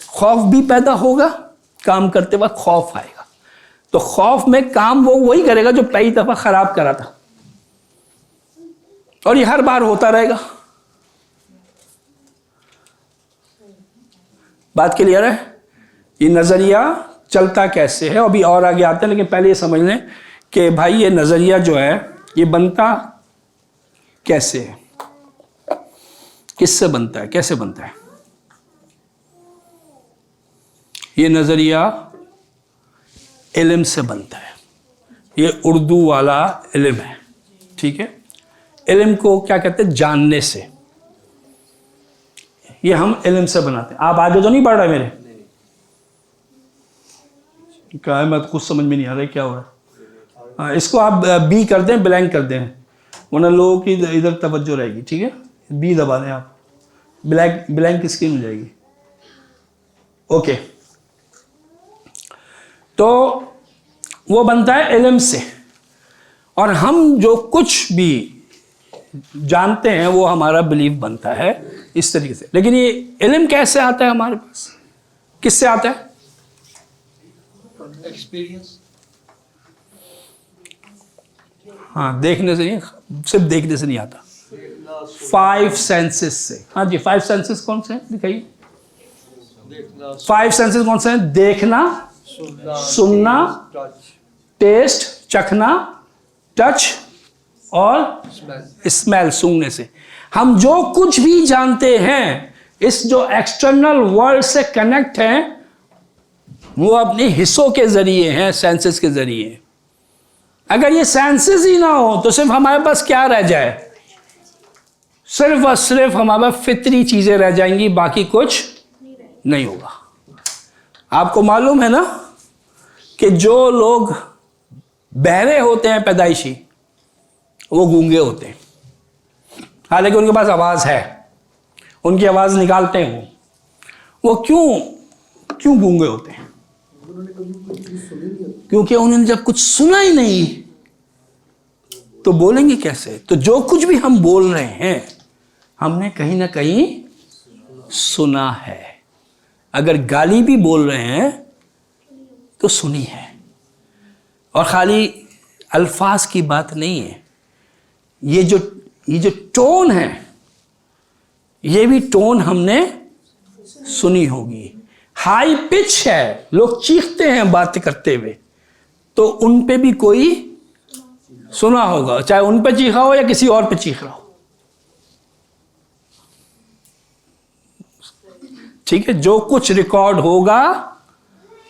खौफ भी पैदा होगा, काम करते वक्त खौफ आएगा, तो खौफ में काम वो वही करेगा जो पहली दफा खराब करा था, और ये हर बार होता रहेगा। बात क्लियर है? ये नजरिया चलता कैसे है, अभी और आगे आते हैं, लेकिन पहले ये समझ लें कि भाई ये नजरिया जो है ये बनता कैसे है, किससे बनता है, कैसे बनता है। ये नजरिया इल्म से बनता है, ये उर्दू वाला इल्म है, ठीक है। इल्म को क्या कहते हैं, जानने से। ये हम इल्म से बनाते हैं। आप आगे तो नहीं बढ़ रहे मेरे, क्या है, मैं तो कुछ समझ में नहीं आ रहा है क्या हो रहा है। हाँ, इसको आप बी कर दें, ब्लैंक कर दें, वरना लोगों की इधर तवज्जो रहेगी, ठीक है। बी दबा दें आप, ब्लैंक स्क्रीन हो जाएगी। ओके, तो वो बनता है इल्म से, और हम जो कुछ भी जानते हैं वो हमारा बिलीफ बनता है इस तरीके से। लेकिन ये इल्म कैसे आता है हमारे पास, किससे आता है? एक्सपीरियंस। हाँ, देखने से नहीं, सिर्फ देखने से नहीं आता, 5 सेंसेस से। हाँ जी, 5 सेंसेस कौन से हैं दिखाइए। 5 सेंसेस कौन से हैं? देखना, सुनना, टेस्ट चखना, टच और स्मेल सूंघने से। हम जो कुछ भी जानते हैं इस जो एक्सटर्नल वर्ल्ड से कनेक्ट हैं, वो अपने हिस्सों के जरिए हैं, सेंसेस के जरिए। अगर ये सेंसेस ही ना हो तो सिर्फ हमारे पास क्या रह जाए, सिर्फ और सिर्फ हमारे पास फितरी चीजें रह जाएंगी, बाकी कुछ नहीं होगा। आपको मालूम है ना कि जो लोग बहरे होते हैं पैदाइशी, वो गूंगे होते हैं, हालांकि उनके पास आवाज है, उनकी आवाज निकालते हैं वो क्यों गूंगे होते हैं? क्योंकि उन्होंने जब कुछ सुना ही नहीं तो बोलेंगे कैसे? तो जो कुछ भी हम बोल रहे हैं हमने कहीं ना कहीं सुना है। अगर गाली भी बोल रहे हैं तो सुनी है, और खाली अल्फाज की बात नहीं है। ये जो टोन है, ये भी टोन हमने सुनी होगी। हाई पिच है, लोग चीखते हैं बात करते हुए, तो उन पे भी कोई सुना होगा, चाहे उन पे चीखा हो या किसी और पे चीख रहा हो, ठीक है। जो कुछ रिकॉर्ड होगा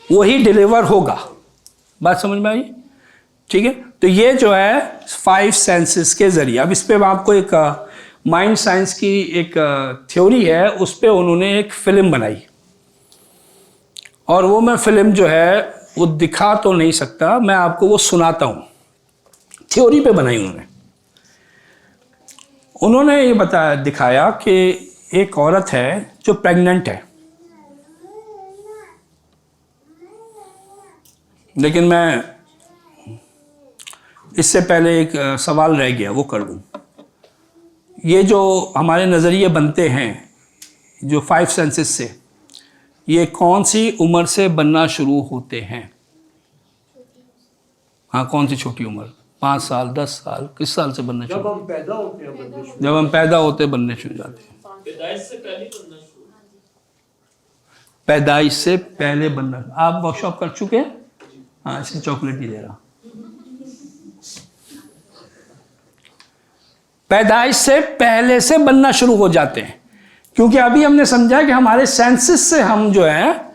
वही डिलीवर होगा। बात समझ में आई? ठीक है। तो ये जो है 5 सेंसेस के जरिए। अब इस पे आपको एक माइंड साइंस की एक थ्योरी है, उस पे उन्होंने एक फिल्म बनाई, और वो मैं फिल्म जो है वो दिखा तो नहीं सकता, मैं आपको वो सुनाता हूँ। थ्योरी पे बनाई उन्होंने ये बताया, दिखाया कि एक औरत है जो प्रेग्नेंट है, लेकिन मैं इससे पहले एक सवाल रह गया, वो कर दूं। ये जो हमारे नज़रिए बनते हैं जो 5 सेंसेस से, ये कौन सी उम्र से बनना शुरू होते हैं? हाँ, कौन सी छोटी उम्र? 5 साल, 10 साल, किस साल से बनना शुरू? जब हम पैदा होते हैं बनने शुरू। जब हम पैदा होते बनने शुरू जाते हैं। पैदाइश से पहले बनना शुरू। पैदाइश से पहले बनना। आप वर्कशॉप कर चुके हैं? हाँ, इसकी चॉकलेट नहीं दे रहा। पैदाइश से पहले से बनना शुरू हो जाते हैं, क्योंकि अभी हमने समझा कि हमारे सेंसेस से हम जो है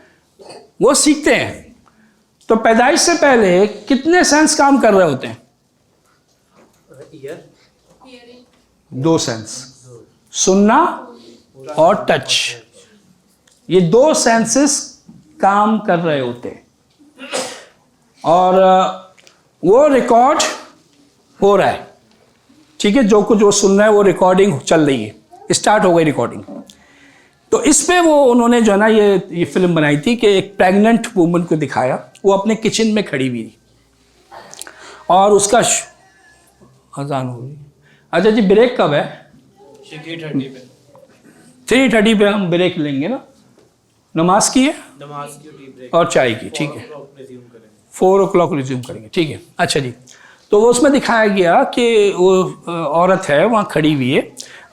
वो सीखते हैं। तो पैदाइश से पहले कितने सेंस काम कर रहे होते हैं? दो सेंस, सुनना और टच। ये दो सेंसेस काम कर रहे होते हैं और वो रिकॉर्ड हो रहा है, ठीक है। जो कुछ वो सुन रहा है वो रिकॉर्डिंग चल रही है, स्टार्ट हो गई रिकॉर्डिंग। तो इस पे वो उन्होंने जो है ना ये फिल्म बनाई थी कि एक प्रेग्नेंट वुमन को दिखाया, वो अपने किचन में खड़ी हुई थी और उसका अजान हो गई। अच्छा जी, ब्रेक कब है? 3:30 पे। 3:30 पे हम ब्रेक लेंगे ना। नमाज की है, नमाज की टी ब्रेक और चाय की, ठीक है। 4 o'clock 4 resume करेंगे। o'clock रिज्यूम करेंगे, ठीक है। अच्छा जी, तो वो उसमें दिखाया गया कि वो औरत है वहाँ खड़ी हुई है।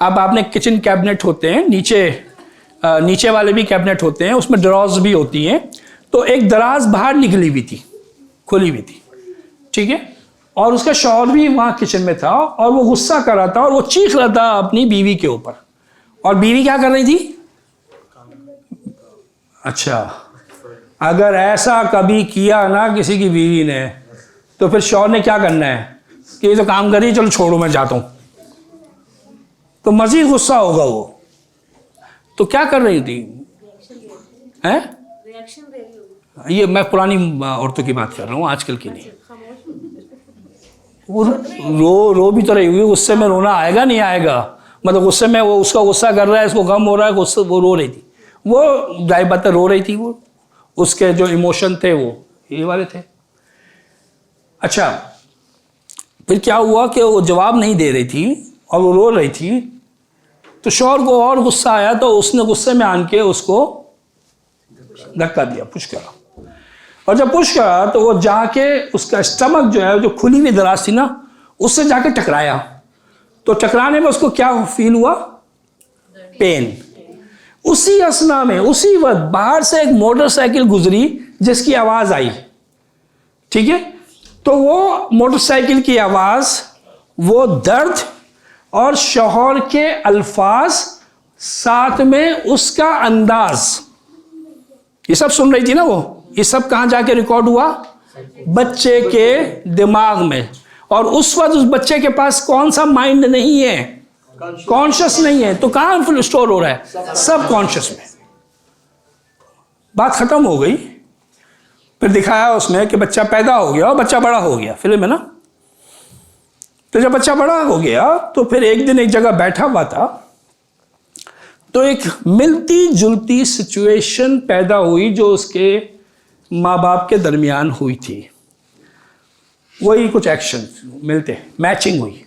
अब आपने किचन कैबिनेट होते हैं, नीचे वाले भी कैबिनेट होते हैं, उसमें ड्रॉर्स भी होती हैं। तो एक दराज बाहर निकली हुई थी, खुली हुई थी, ठीक है। और उसका शौहर भी वहाँ किचन में था और वो गुस्सा कर रहा था और वो चीख रहा था अपनी बीवी के ऊपर। और बीवी क्या कर रही थी? अच्छा, अगर ऐसा कभी किया ना किसी की बीवी ने, तो फिर शौहर ने क्या करना है कि ये तो काम कर रही, चलो छोड़ो मैं जाता हूँ, तो मजीद गुस्सा होगा वो। तो क्या कर रही थी? हैं? ये मैं पुरानी औरतों की बात कर रहा हूँ, आजकल की नहीं। वो रो भी तो रही हुई, गुस्से में रोना आएगा नहीं आएगा? मतलब गुस्से में वो उसका गुस्सा कर रहा है, इसको गम हो रहा है, गुस्से वो रो रही थी। वो जाहिर बात है रो रही थी, वो उसके जो इमोशन थे वो ये वाले थे। अच्छा, फिर क्या हुआ कि वो जवाब नहीं दे रही थी और वो रो रही थी। तो शौहर को और गुस्सा आया, तो उसने गुस्से में आन के उसको धक्का दिया, पुश करा। और जब पुश करा तो वो जाके उसका स्टमक जो है, जो खुली हुई दराज थी ना, उससे जाके टकराया। तो टकराने में उसको क्या फील हुआ? पेन। उसी असना में, उसी वक्त बाहर से एक मोटरसाइकिल गुजरी जिसकी आवाज आई, ठीक है। तो वो मोटरसाइकिल की आवाज, वो दर्द और शौहर के अल्फाज, साथ में उसका अंदाज, ये सब सुन रही थी ना वो। ये सब कहां जाके रिकॉर्ड हुआ? बच्चे के दिमाग में। और उस वक्त उस बच्चे के पास कौन सा माइंड नहीं है? कॉन्शियस नहीं है। तो कहां फिर स्टोर हो रहा है? सब कॉन्शियस में। बात खत्म हो गई। फिर दिखाया उसमें कि बच्चा पैदा हो गया और बच्चा बड़ा हो गया, फिल्म है ना। तो जब बच्चा बड़ा हो गया तो फिर एक दिन एक जगह बैठा हुआ था, तो एक मिलती जुलती सिचुएशन पैदा हुई जो उसके माँ बाप के दरमियान हुई थी। वही कुछ एक्शन मिलते, मैचिंग हुई।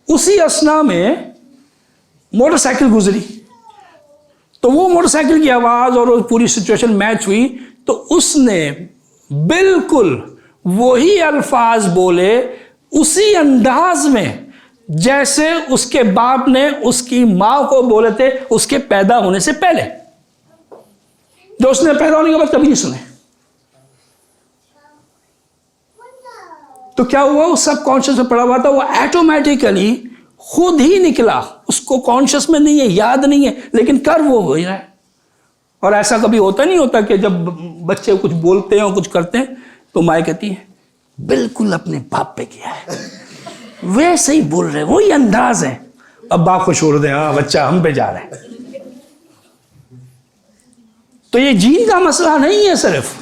उसी असना में मोटरसाइकिल गुजरी, तो वो मोटरसाइकिल की आवाज और वो पूरी सिचुएशन मैच हुई। तो उसने बिल्कुल वही अल्फाज बोले, उसी अंदाज में जैसे उसके बाप ने उसकी मां को बोले थे उसके पैदा होने से पहले, जो उसने पैदा होने के बाद कभी नहीं सुने। तो क्या हुआ? वो सब कॉन्शियस में पड़ा हुआ था, वो ऑटोमेटिकली खुद ही निकला। उसको कॉन्शियस में नहीं है, याद नहीं है, लेकिन कर वो हो रहा है। और ऐसा कभी होता नहीं होता कि जब बच्चे कुछ बोलते हैं और कुछ करते हैं तो माँ कहती है बिल्कुल अपने बाप पे किया है, वैसे ही बोल रहे, वही अंदाज है। अब बाप को छोड़ दे, हाँ बच्चा हम पे जा रहा है। तो ये जीन का मसला नहीं है सिर्फ,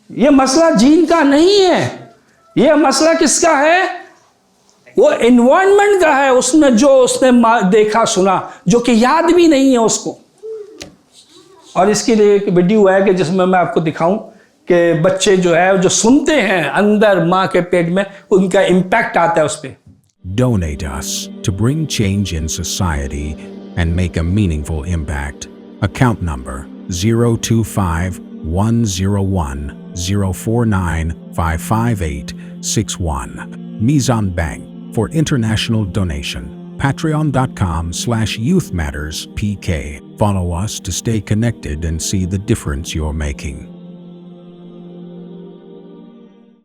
ये मसला जीन का नहीं है। ये मसला किसका है? वो एनवायरनमेंट का है, उसमें जो उसने देखा सुना, जो कि याद भी नहीं है उसको। और इसके लिए एक वीडियो है कि जिसमें मैं आपको दिखाऊं कि बच्चे जो है जो सुनते हैं अंदर माँ के पेट में, उनका इम्पैक्ट आता है उस पर। Donate us to bring change in society and make a meaningful impact. Account number 025-101-049-55861. Mizan Bank for international donation. Patreon.com/YouthMattersPK. Follow us to stay connected and see the difference you're making.